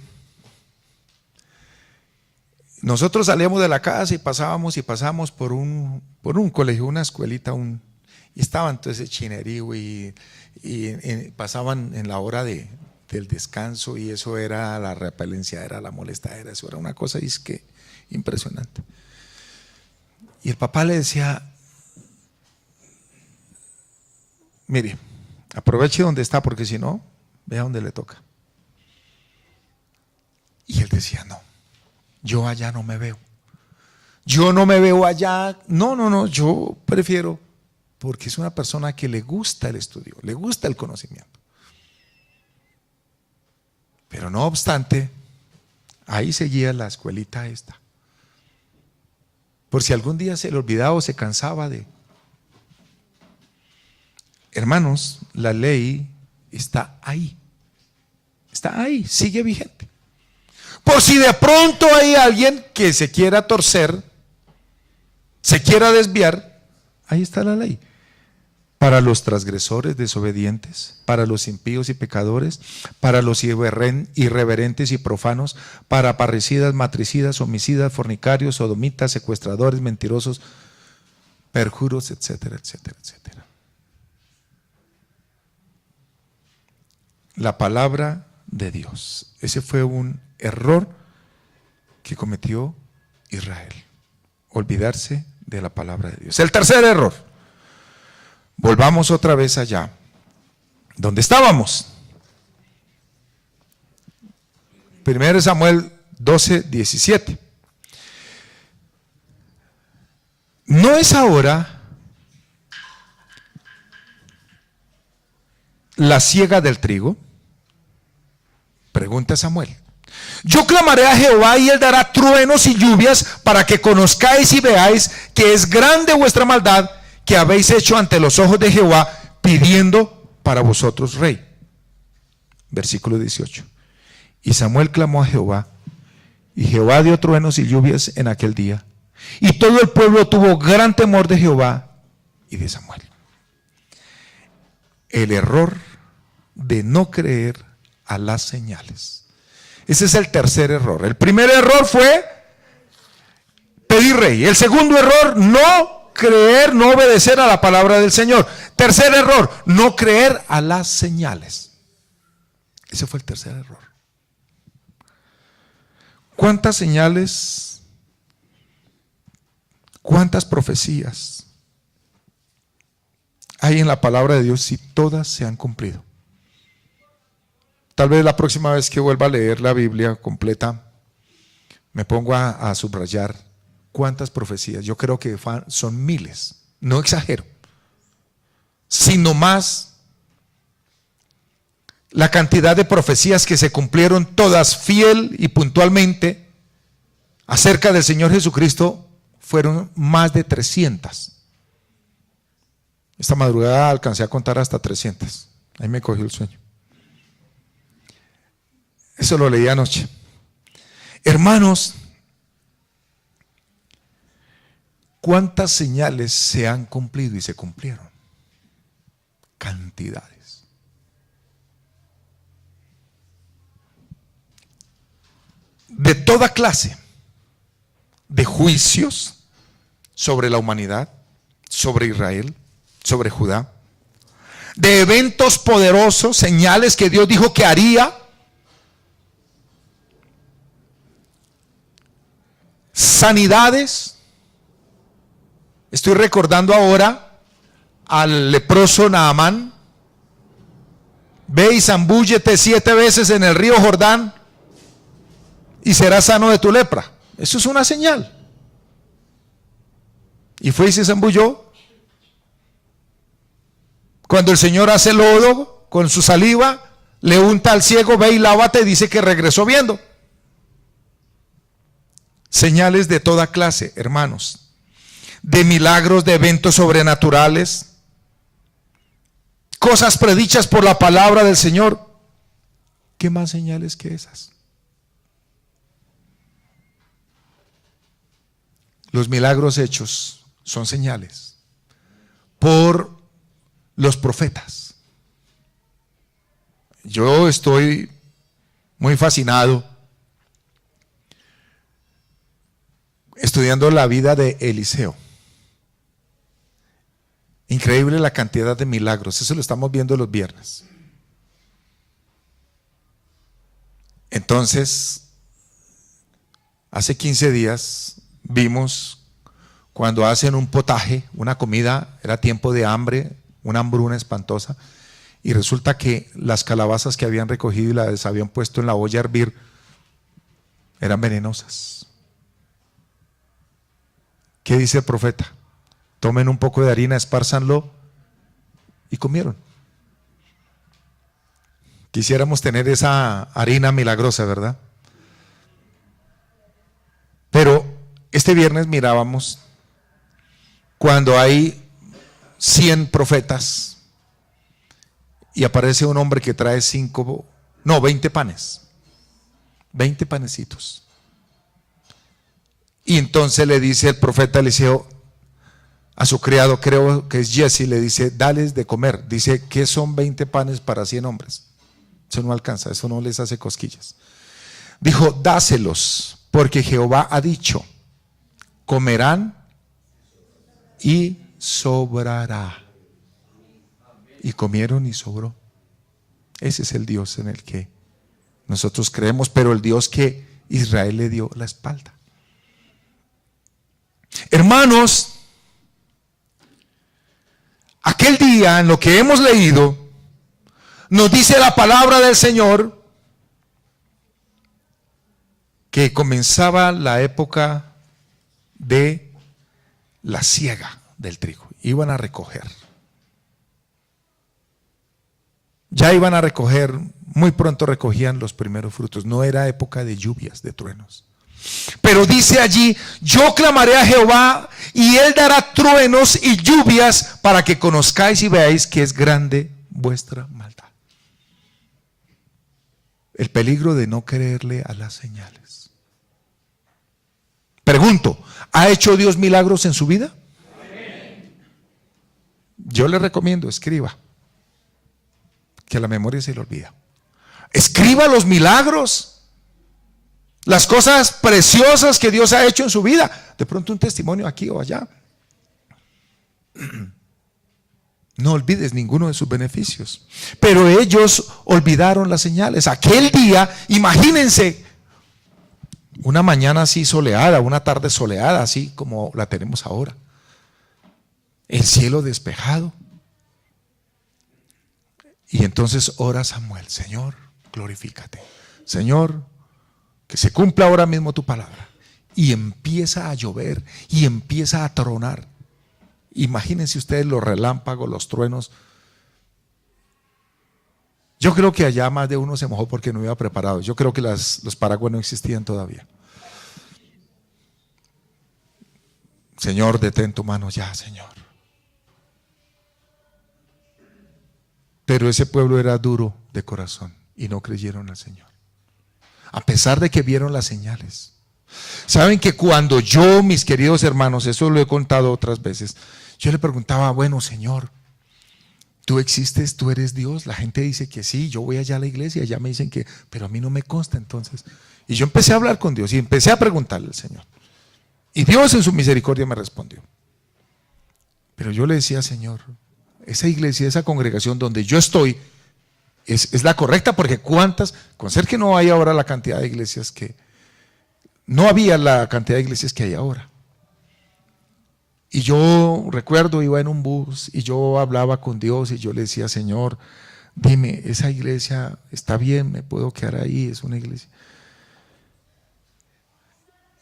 nosotros salíamos de la casa y pasábamos por un colegio, una escuelita, y estaba entonces chinerío y pasaban en la hora del descanso, y eso era la repelencia, era la molestadera, eso era una cosa impresionante. Y el papá le decía, mire, aproveche donde está, porque si no, vea donde le toca. Y él decía, no, yo allá no me veo. Yo no me veo allá. No, yo prefiero, porque es una persona que le gusta el estudio, le gusta el conocimiento. Pero no obstante, ahí seguía la escuelita esta. Por si algún día se le olvidaba o se cansaba de... Hermanos, la ley está ahí, sigue vigente. Por si de pronto hay alguien que se quiera torcer, se quiera desviar, ahí está la ley. Para los transgresores desobedientes, para los impíos y pecadores, para los irreverentes y profanos, para parricidas, matricidas, homicidas, fornicarios, sodomitas, secuestradores, mentirosos, perjuros, etcétera, etcétera, etcétera. La palabra de Dios. Ese fue un error que cometió Israel. Olvidarse de la palabra de Dios. El tercer error. Volvamos otra vez allá, donde estábamos. 1 Samuel 12:17. ¿No es ahora la siega del trigo? Pregunta Samuel. Yo clamaré a Jehová y él dará truenos y lluvias para que conozcáis y veáis que es grande vuestra maldad que habéis hecho ante los ojos de Jehová, pidiendo para vosotros rey. Versículo 18. Y Samuel clamó a Jehová, y Jehová dio truenos y lluvias en aquel día. Y todo el pueblo tuvo gran temor de Jehová y de Samuel. El error de no creer a las señales. Ese es el tercer error. El primer error fue pedir rey. El segundo error, no creer, no obedecer a la palabra del Señor. Tercer error, no creer a las señales. Ese fue el tercer error. ¿Cuántas señales, cuántas profecías hay en la palabra de Dios si todas se han cumplido? Tal vez la próxima vez que vuelva a leer la Biblia completa, me pongo a subrayar cuántas profecías. Yo creo que son miles, no exagero, sino más la cantidad de profecías que se cumplieron todas fiel y puntualmente acerca del Señor Jesucristo fueron más de 300. Esta madrugada alcancé a contar hasta 300. Ahí me cogió el sueño. Eso lo leí anoche. Hermanos, ¿cuántas señales se han cumplido y se cumplieron? Cantidades. De toda clase de juicios sobre la humanidad, sobre Israel, sobre Judá, de eventos poderosos, señales que Dios dijo que haría, sanidades. Estoy recordando ahora al leproso Naamán. Ve y zambúllete 7 veces en el río Jordán y serás sano de tu lepra. Eso es una señal. Y fue y se zambulló. Cuando el Señor hace lodo con su saliva, le unta al ciego, ve y lávate, y dice que regresó viendo. Señales de toda clase, hermanos, de milagros, de eventos sobrenaturales, cosas predichas por la palabra del Señor. ¿Qué más señales que esas? Los milagros hechos son señales por los profetas. Yo estoy muy fascinado estudiando la vida de Eliseo. Increíble la cantidad de milagros. Eso lo estamos viendo los viernes. Entonces, Hace 15 días vimos cuando hacen un potaje, una comida, era tiempo de hambre, una hambruna espantosa, y resulta que las calabazas que habían recogido y las habían puesto en la olla a hervir eran venenosas. ¿Qué dice el profeta? Tomen un poco de harina, espárzanlo, y comieron. Quisiéramos tener esa harina milagrosa, ¿verdad? Pero este viernes mirábamos cuando hay 100 profetas y aparece un hombre que trae 20 panes, 20 panecitos. Y entonces le dice el profeta Eliseo a su criado, creo que es Jesse, le dice, dales de comer. Dice, ¿qué son 20 panes para 100 hombres? Eso no alcanza, eso no les hace cosquillas. Dijo, dáselos, porque Jehová ha dicho, comerán y sobrará. Y comieron y sobró. Ese es el Dios en el que nosotros creemos, pero el Dios que Israel le dio la espalda. Hermanos, aquel día en lo que hemos leído, nos dice la palabra del Señor que comenzaba la época de la siega del trigo. Iban a recoger. Ya iban a recoger, muy pronto recogían los primeros frutos. No era época de lluvias, de truenos. Pero dice allí, yo clamaré a Jehová y él dará truenos y lluvias para que conozcáis y veáis que es grande vuestra maldad. El peligro de no creerle a las señales. Pregunto, ¿ha hecho Dios milagros en su vida? Yo le recomiendo, escriba, que la memoria se le olvida. Escriba los milagros, las cosas preciosas que Dios ha hecho en su vida. De pronto un testimonio aquí o allá. No olvides ninguno de sus beneficios. Pero ellos olvidaron las señales. Aquel día, imagínense, una mañana así soleada, una tarde soleada, así como la tenemos ahora. El cielo despejado. Y entonces ora Samuel, Señor, glorifícate. Señor, que se cumpla ahora mismo tu palabra. Y empieza a llover y empieza a tronar. Imagínense ustedes los relámpagos, los truenos. Yo creo que allá más de uno se mojó porque no iba preparado. Yo creo que los paraguas no existían todavía. Señor, detén tu mano ya, Señor. Pero ese pueblo era duro de corazón y no creyeron al Señor. A pesar de que vieron las señales. Saben que cuando yo, mis queridos hermanos, eso lo he contado otras veces, yo le preguntaba, bueno, Señor, ¿tú existes? ¿Tú eres Dios? La gente dice que sí, yo voy allá a la iglesia, allá me dicen que, pero a mí no me consta entonces. Y yo empecé a hablar con Dios y empecé a preguntarle al Señor. Y Dios en su misericordia me respondió. Pero yo le decía, Señor, esa iglesia, esa congregación donde yo estoy, es la correcta, porque cuántas, con ser que no hay ahora la cantidad de iglesias que, no había la cantidad de iglesias que hay ahora. Y yo recuerdo, iba en un bus y yo hablaba con Dios y yo le decía, Señor, dime, esa iglesia está bien, me puedo quedar ahí, es una iglesia.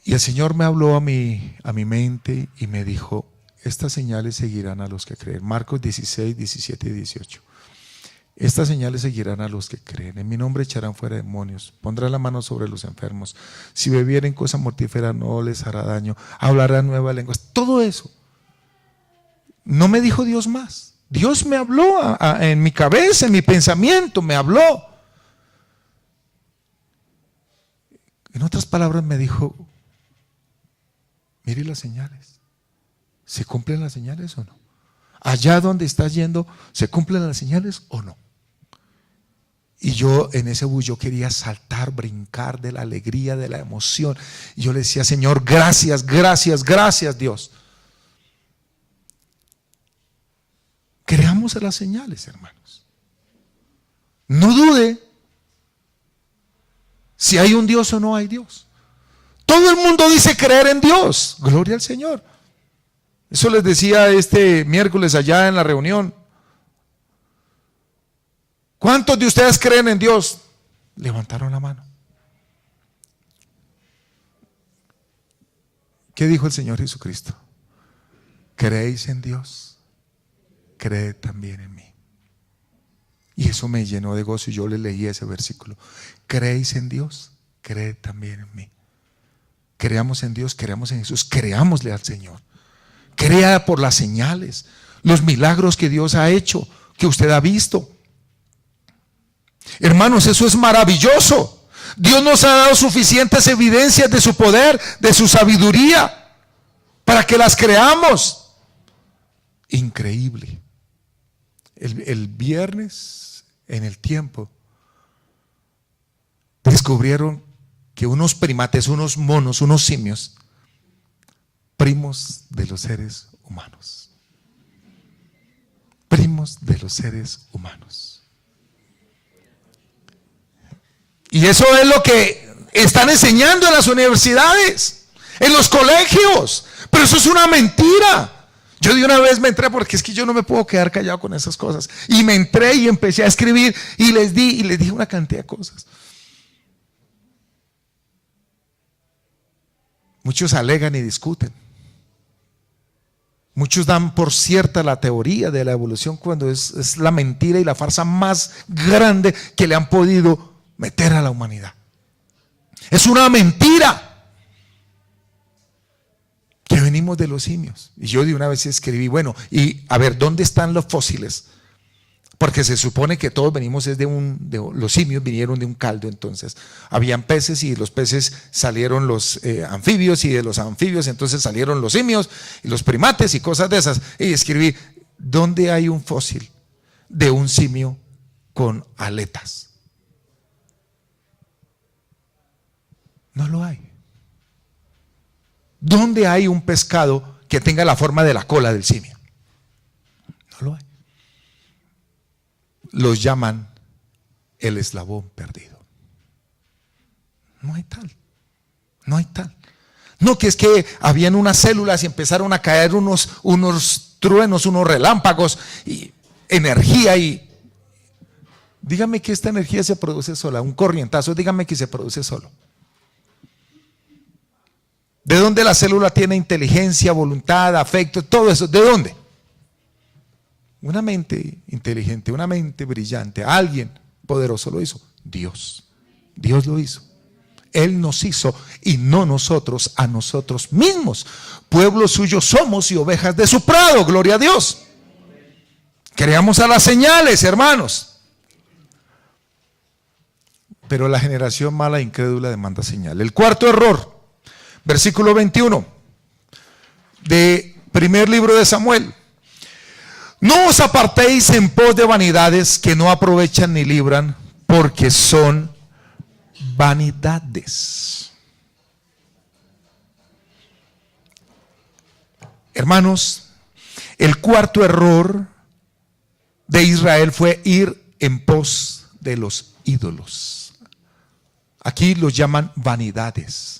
Y el Señor me habló a mi mente y me dijo, estas señales seguirán a los que creen. Marcos 16, 17 y 18. Estas señales seguirán a los que creen. En mi nombre echarán fuera demonios. Pondrán la mano sobre los enfermos. Si bebieren cosa mortífera no les hará daño. Hablarán nuevas lenguas. Todo eso. No me dijo Dios más. Dios me habló en mi cabeza, en mi pensamiento, me habló. En otras palabras me dijo, mire las señales. ¿Se cumplen las señales o no? Allá donde estás yendo, ¿se cumplen las señales o no? Y yo en ese bus yo quería saltar, brincar de la alegría, de la emoción. Y yo le decía, Señor, gracias, gracias, gracias, Dios. Creamos a las señales, hermanos. No dude si hay un Dios o no hay Dios. Todo el mundo dice creer en Dios. Gloria al Señor. Eso les decía este miércoles allá en la reunión. ¿Cuántos de ustedes creen en Dios? Levantaron la mano. ¿Qué dijo el Señor Jesucristo? ¿Creéis en Dios? Creed también en mí. Y eso me llenó de gozo y yo le leí ese versículo. ¿Creéis en Dios? Creed también en mí. Creamos en Dios, creamos en Jesús, creámosle al Señor. Crea por las señales, los milagros que Dios ha hecho, que usted ha visto. Hermanos, eso es maravilloso. Dios nos ha dado suficientes evidencias de su poder, de su sabiduría, para que las creamos. Increíble. El viernes, en el tiempo, descubrieron que unos primates, unos monos, unos simios, primos de los seres humanos. Primos de los seres humanos. Y eso es lo que están enseñando en las universidades, en los colegios. Pero eso es una mentira. Yo de una vez me entré, porque es que yo no me puedo quedar callado con esas cosas. Y me entré y empecé a escribir y les dije una cantidad de cosas. Muchos alegan y discuten. Muchos dan por cierta la teoría de la evolución cuando es la mentira y la farsa más grande que le han podido meter a la humanidad. Es una mentira que venimos de los simios. Y yo de una vez escribí, bueno, y a ver, ¿dónde están los fósiles? Porque se supone que todos venimos los simios vinieron de un caldo. Entonces habían peces y de los peces salieron los anfibios, y de los anfibios entonces salieron los simios y los primates y cosas de esas. Y escribí, ¿dónde hay un fósil de un simio con aletas? No lo hay. ¿Dónde hay un pescado que tenga la forma de la cola del simio? No lo hay. Los llaman el eslabón perdido. No hay tal. No hay tal. No, que es que habían unas células y empezaron a caer unos truenos, unos relámpagos y energía, y dígame que esta energía se produce sola, un corrientazo, dígame que se produce solo. ¿De dónde la célula tiene inteligencia, voluntad, afecto, todo eso? ¿De dónde? Una mente inteligente, una mente brillante, alguien poderoso lo hizo. Dios. Dios lo hizo. Él nos hizo y no nosotros a nosotros mismos. Pueblo suyo somos y ovejas de su prado. Gloria a Dios. Creamos a las señales, hermanos. Pero la generación mala e incrédula demanda señal. El cuarto error. Versículo 21 de primer libro de Samuel. No os apartéis en pos de vanidades que no aprovechan ni libran, porque son vanidades. Hermanos, el cuarto error de Israel fue ir en pos de los ídolos. Aquí los llaman vanidades.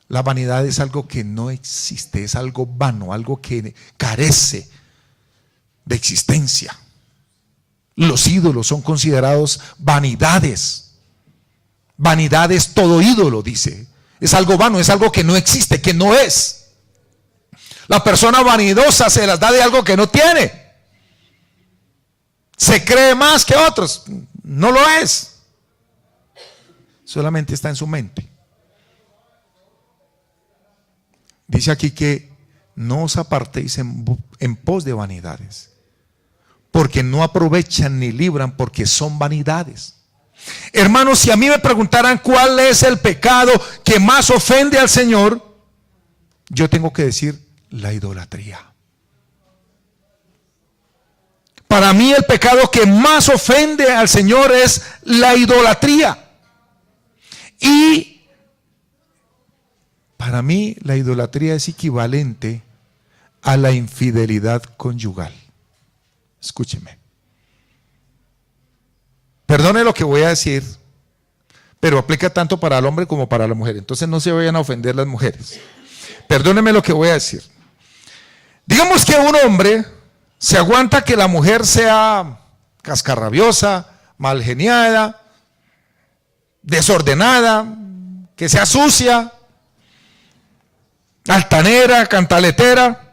La vanidad es algo que no existe, es algo vano, algo que carece de existencia. Los ídolos son considerados vanidades. Vanidad es todo ídolo, dice. Es algo vano, es algo que no existe, que no es. La persona vanidosa se las da de algo que no tiene. Se cree más que otros. No lo es. Solamente está en su mente. Dice aquí que no os apartéis en pos de vanidades, porque no aprovechan ni libran, porque son vanidades. Hermanos, si a mí me preguntaran cuál es el pecado que más ofende al Señor, yo tengo que decir la idolatría. Para mí el pecado que más ofende al Señor es la idolatría. Y para mí la idolatría es equivalente a la infidelidad conyugal. Escúcheme. Perdone lo que voy a decir, pero aplica tanto para el hombre como para la mujer. Entonces no se vayan a ofender las mujeres. Perdónenme lo que voy a decir. Digamos que un hombre se aguanta que la mujer sea cascarrabiosa, malgeniada, desordenada, que sea sucia, altanera, cantaletera.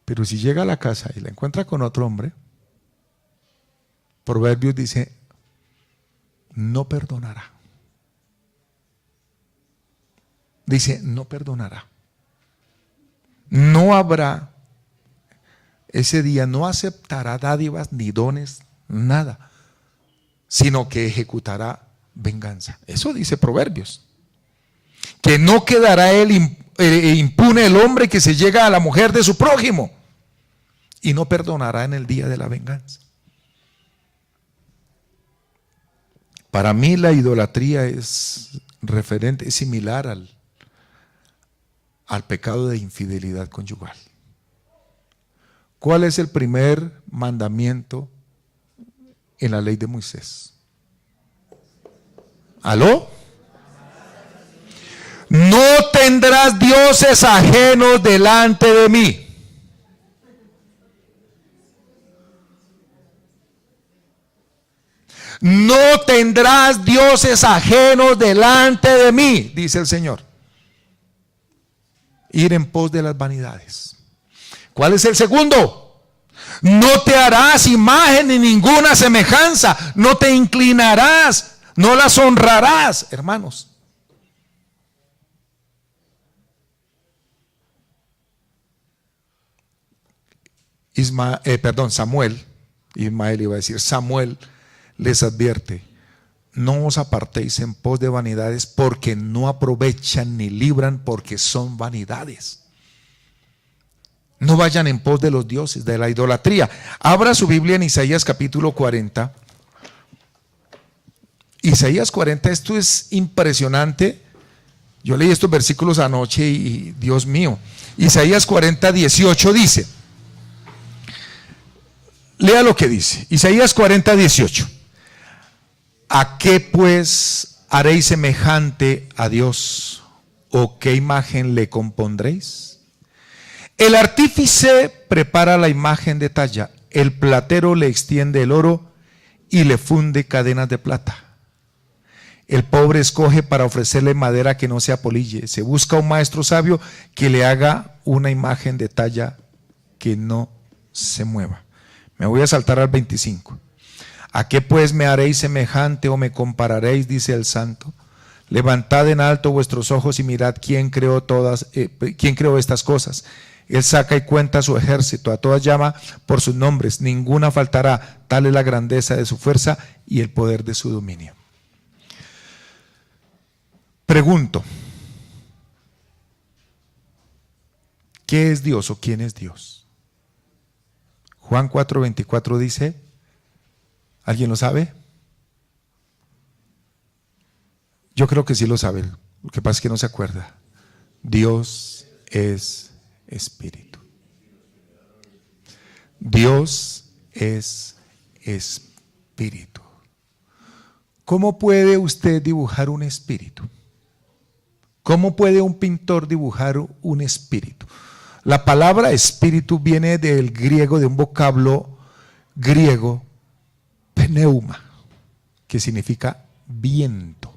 Pero si llega a la casa y la encuentra con otro hombre, Proverbios dice, no perdonará. Dice, no perdonará. No habrá, ese día no aceptará dádivas ni dones, nada, sino que ejecutará venganza. Eso dice Proverbios. Que no quedará impune el hombre que se llega a la mujer de su prójimo y no perdonará en el día de la venganza. Para mí la idolatría es referente, es similar al pecado de infidelidad conyugal. ¿Cuál es el primer mandamiento en la ley de Moisés? ¿Aló? No tendrás dioses ajenos delante de mí. No tendrás dioses ajenos delante de mí, dice el Señor. Ir en pos de las vanidades. ¿Cuál es el segundo? No te harás imagen ni ninguna semejanza. No te inclinarás, no las honrarás, hermanos. Samuel, Ismael iba a decir, Samuel les advierte, no os apartéis en pos de vanidades porque no aprovechan ni libran porque son vanidades. No vayan en pos de los dioses, de la idolatría. Abra su Biblia en Isaías capítulo 40. Isaías 40, esto es impresionante. Yo leí estos versículos anoche y Dios mío. Isaías 40, 18 dice, lea lo que dice, Isaías 40, 18. ¿A qué pues haréis semejante a Dios? ¿O qué imagen le compondréis? El artífice prepara la imagen de talla, el platero le extiende el oro y le funde cadenas de plata. El pobre escoge para ofrecerle madera que no se apolille. Se busca un maestro sabio que le haga una imagen de talla que no se mueva. Me voy a saltar al 25. ¿A qué pues me haréis semejante o me compararéis? Dice el Santo. Levantad en alto vuestros ojos y mirad quién creó estas cosas. Él saca y cuenta su ejército, a todas llama por sus nombres, ninguna faltará. Tal es la grandeza de su fuerza y el poder de su dominio. Pregunto, ¿qué es Dios o quién es Dios? Juan 4:24 dice, ¿alguien lo sabe? Yo creo que sí lo sabe, lo que pasa es que no se acuerda. Dios es espíritu. Dios es espíritu. ¿Cómo puede usted dibujar un espíritu? ¿Cómo puede un pintor dibujar un espíritu? La palabra espíritu viene del griego, de un vocablo griego, pneuma, que significa viento.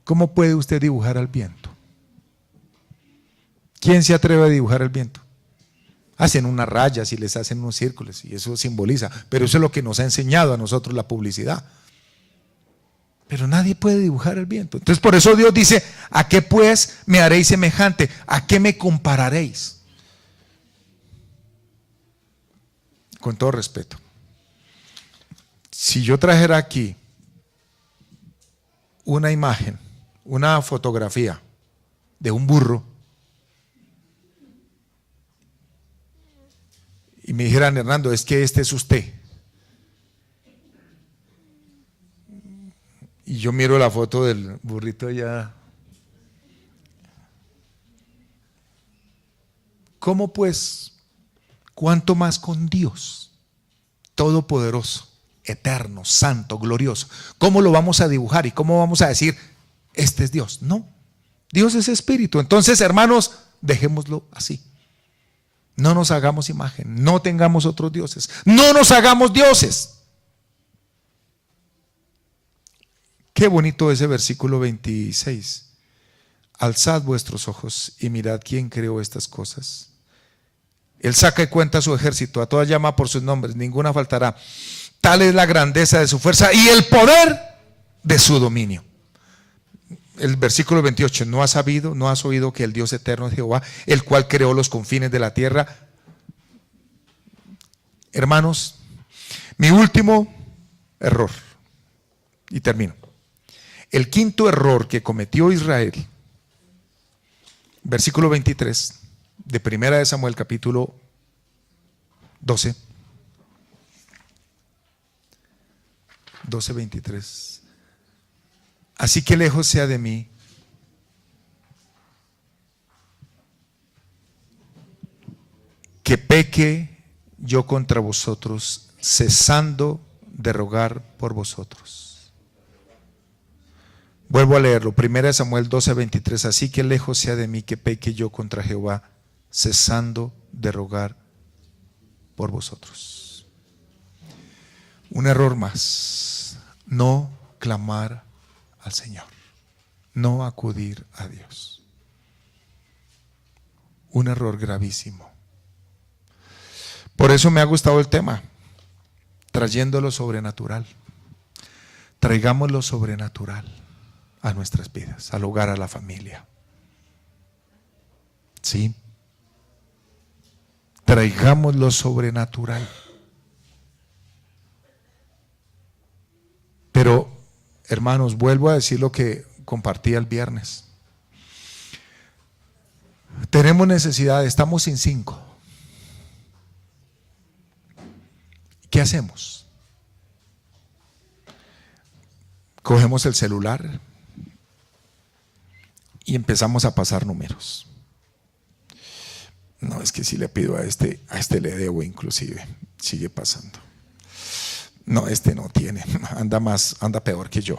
¿Cómo puede usted dibujar al viento? ¿Quién se atreve a dibujar el viento? Hacen unas rayas y les hacen unos círculos y eso simboliza, pero eso es lo que nos ha enseñado a nosotros la publicidad. Pero nadie puede dibujar el viento. Entonces por eso Dios dice, ¿a qué pues me haréis semejante? ¿A qué me compararéis? Con todo respeto. Si yo trajera aquí una imagen, una fotografía de un burro y me dijeran, Hernando, es que este es usted. Y yo miro la foto del burrito ya. ¿Cómo pues? ¿Cuánto más con Dios Todopoderoso, eterno, santo, glorioso. ¿Cómo lo vamos a dibujar y cómo vamos a decir, este es Dios? No, Dios es espíritu. Entonces, hermanos, dejémoslo así. No nos hagamos imagen, no tengamos otros dioses, no nos hagamos dioses. Qué bonito ese versículo 26. Alzad vuestros ojos y mirad quién creó estas cosas. Él saca y cuenta su ejército, a todas llama por sus nombres, ninguna faltará. Tal es la grandeza de su fuerza y el poder de su dominio. El versículo 28, ¿no has sabido, no has oído que el Dios eterno es Jehová, el cual creó los confines de la tierra? Hermanos, mi último error, y termino. El quinto error que cometió Israel, versículo 23 de Primera de Samuel capítulo 12, 23. Así que lejos sea de mí que peque yo contra vosotros, cesando de rogar por vosotros. Vuelvo a leerlo, 1 Samuel 12:23. Así que lejos sea de mí que peque yo contra Jehová, cesando de rogar por vosotros. Un error más, no clamar al Señor, no acudir a Dios. Un error gravísimo. Por eso me ha gustado el tema, trayendo lo sobrenatural. Traigamos lo sobrenatural a nuestras vidas, al hogar, a la familia. ¿Sí? Traigamos lo sobrenatural. Pero, hermanos, vuelvo a decir lo que compartí el viernes. Tenemos necesidad, estamos sin 5. ¿Qué hacemos? Cogemos el celular y empezamos a pasar números. No, es que si le pido a este le debo inclusive, sigue pasando. No, este no tiene, anda peor que yo.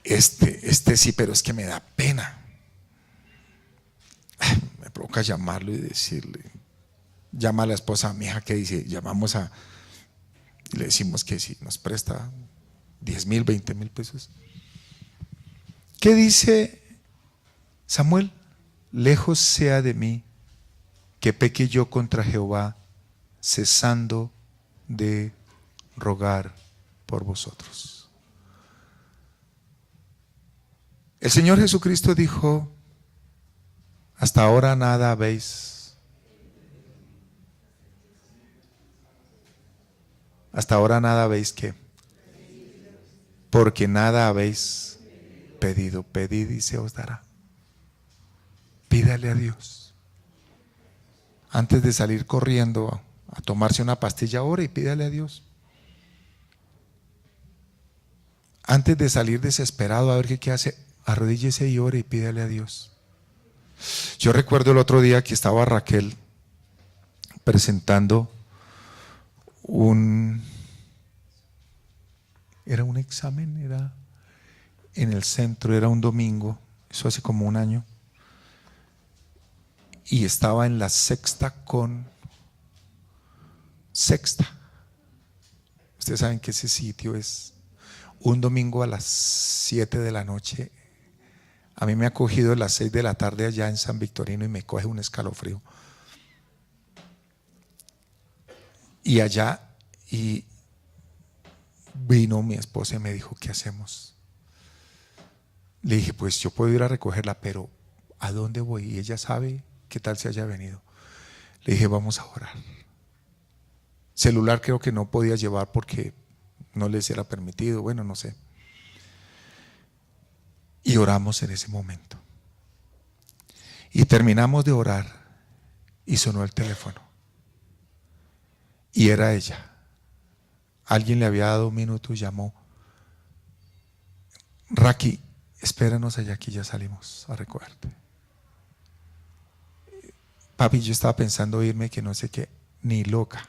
Este sí, pero es que me da pena. Me provoca llamarlo y decirle, llama a la esposa a mi hija que dice, llamamos a, y le decimos que si nos presta 10,000, 20,000 pesos. ¿Qué dice Samuel? Lejos sea de mí que peque yo contra Jehová, cesando de rogar por vosotros. El Señor Jesucristo dijo, hasta ahora nada habéis. Hasta ahora nada habéis ¿qué? Porque nada habéis pedido. Pedid y se os dará. Pídale a Dios. Antes de salir corriendo a tomarse una pastilla, ore y pídale a Dios. Antes de salir desesperado a ver qué hace, arrodíllese y ore y pídale a Dios. Yo recuerdo el otro día que estaba Raquel presentando era un examen, era en el centro, era un domingo, eso hace como un año, y estaba en la sexta con sexta. Ustedes saben que ese sitio es un domingo a las 7 de la noche. A mí me ha cogido a las 6 de la tarde allá en San Victorino y me coge un escalofrío. Y allá, y vino mi esposa y me dijo, ¿qué hacemos? Le dije, pues yo puedo ir a recogerla, pero ¿a dónde voy? Y ella sabe qué tal se haya venido. Le dije, vamos a orar. Celular creo que no podía llevar porque no les era permitido, bueno, no sé. Y oramos en ese momento. Y terminamos de orar y sonó el teléfono. Y era ella. Alguien le había dado un minuto y llamó. Raki, espéranos allá, que ya salimos a recogerte. Papi, yo estaba pensando irme, que no sé qué, ni loca.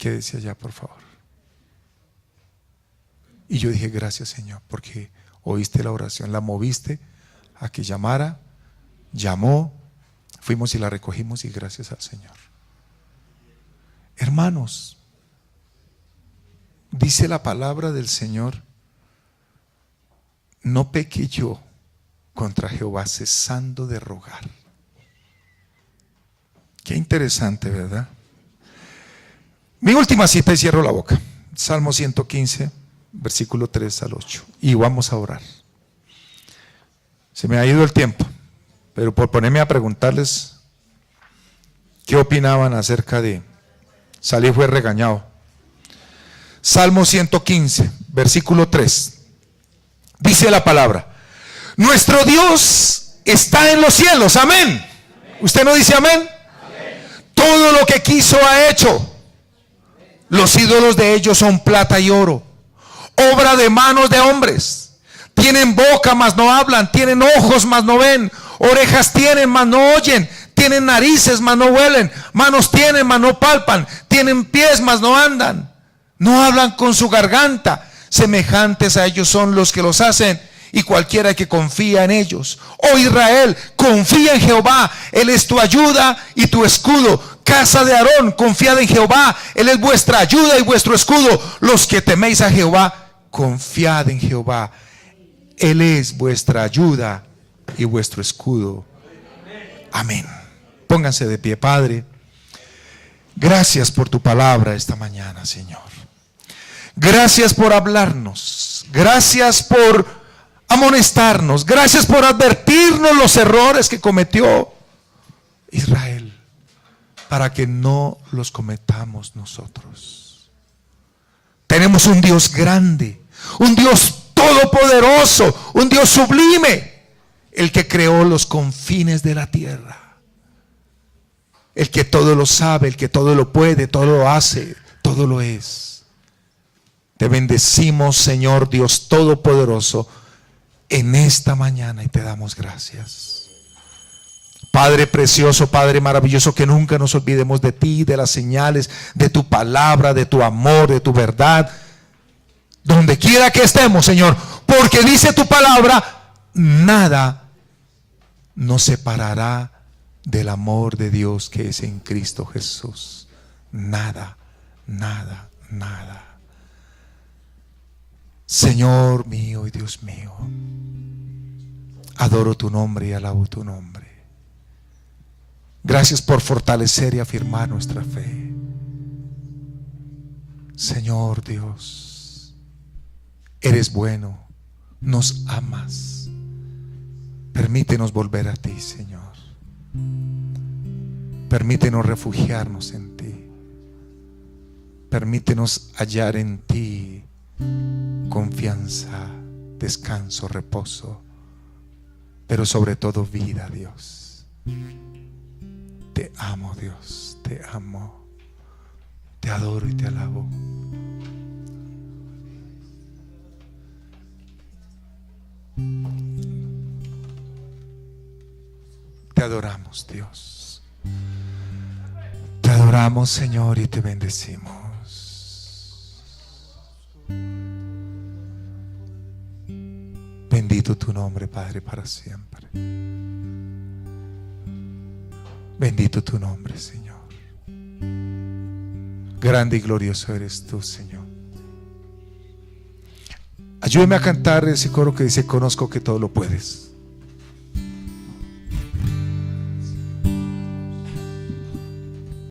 Quédese allá, por favor. Y yo dije, gracias, Señor, porque oíste la oración, la moviste a que llamara, llamó, fuimos y la recogimos, y gracias al Señor. Hermanos, dice la palabra del Señor: no peque yo contra Jehová cesando de rogar. Qué interesante, ¿verdad? Mi última cita y cierro la boca. Salmo 115, versículo 3 al 8. Y vamos a orar. Se me ha ido el tiempo, pero por ponerme a preguntarles qué opinaban acerca de... Salí fue regañado. Salmo 115, versículo 3. Dice la palabra: nuestro Dios está en los cielos. Amén. ¿Usted no dice amén? Todo lo que quiso ha hecho. Los ídolos de ellos son plata y oro, obra de manos de hombres. Tienen boca, mas no hablan. Tienen ojos, mas no ven. Orejas tienen, mas no oyen. Tienen narices, mas no huelen. Manos tienen, mas no palpan. Tienen pies, mas no andan. No hablan con su garganta. Semejantes a ellos son los que los hacen, y cualquiera que confía en ellos. Oh Israel, confía en Jehová. Él es tu ayuda y tu escudo. Casa de Aarón, confiad en Jehová. Él es vuestra ayuda y vuestro escudo. Los que teméis a Jehová, confiad en Jehová. Él es vuestra ayuda y vuestro escudo. Amén. Pónganse de pie. Padre, gracias por tu palabra esta mañana, Señor. Gracias por hablarnos. Gracias por amonestarnos. Gracias por advertirnos los errores que cometió Israel, para que no los cometamos nosotros. Tenemos un Dios grande, un Dios todopoderoso, un Dios sublime, el que creó los confines de la tierra, el que todo lo sabe, el que todo lo puede, todo lo hace, todo lo es. Te bendecimos, Señor Dios todopoderoso, en esta mañana, y te damos gracias. Padre precioso, Padre maravilloso, que nunca nos olvidemos de ti, de las señales, de tu palabra, de tu amor, de tu verdad, donde quiera que estemos, Señor, porque dice tu palabra: nada nos separará del amor de Dios que es en Cristo Jesús. Nada, nada, nada. Señor mío y Dios mío, adoro tu nombre y alabo tu nombre. Gracias por fortalecer y afirmar nuestra fe. Señor Dios, eres bueno, nos amas. Permítenos volver a ti, Señor. Permítenos refugiarnos en ti. Permítenos hallar en ti confianza, descanso, reposo, pero sobre todo vida, Dios. Te amo, Dios, te amo, te adoro y te alabo. Te adoramos, Dios. Te adoramos, Señor, y te bendecimos. Bendito tu nombre, Padre, para siempre. Bendito tu nombre, Señor. Grande y glorioso eres tú, Señor. Ayúdeme a cantar ese coro que dice: conozco que todo lo puedes.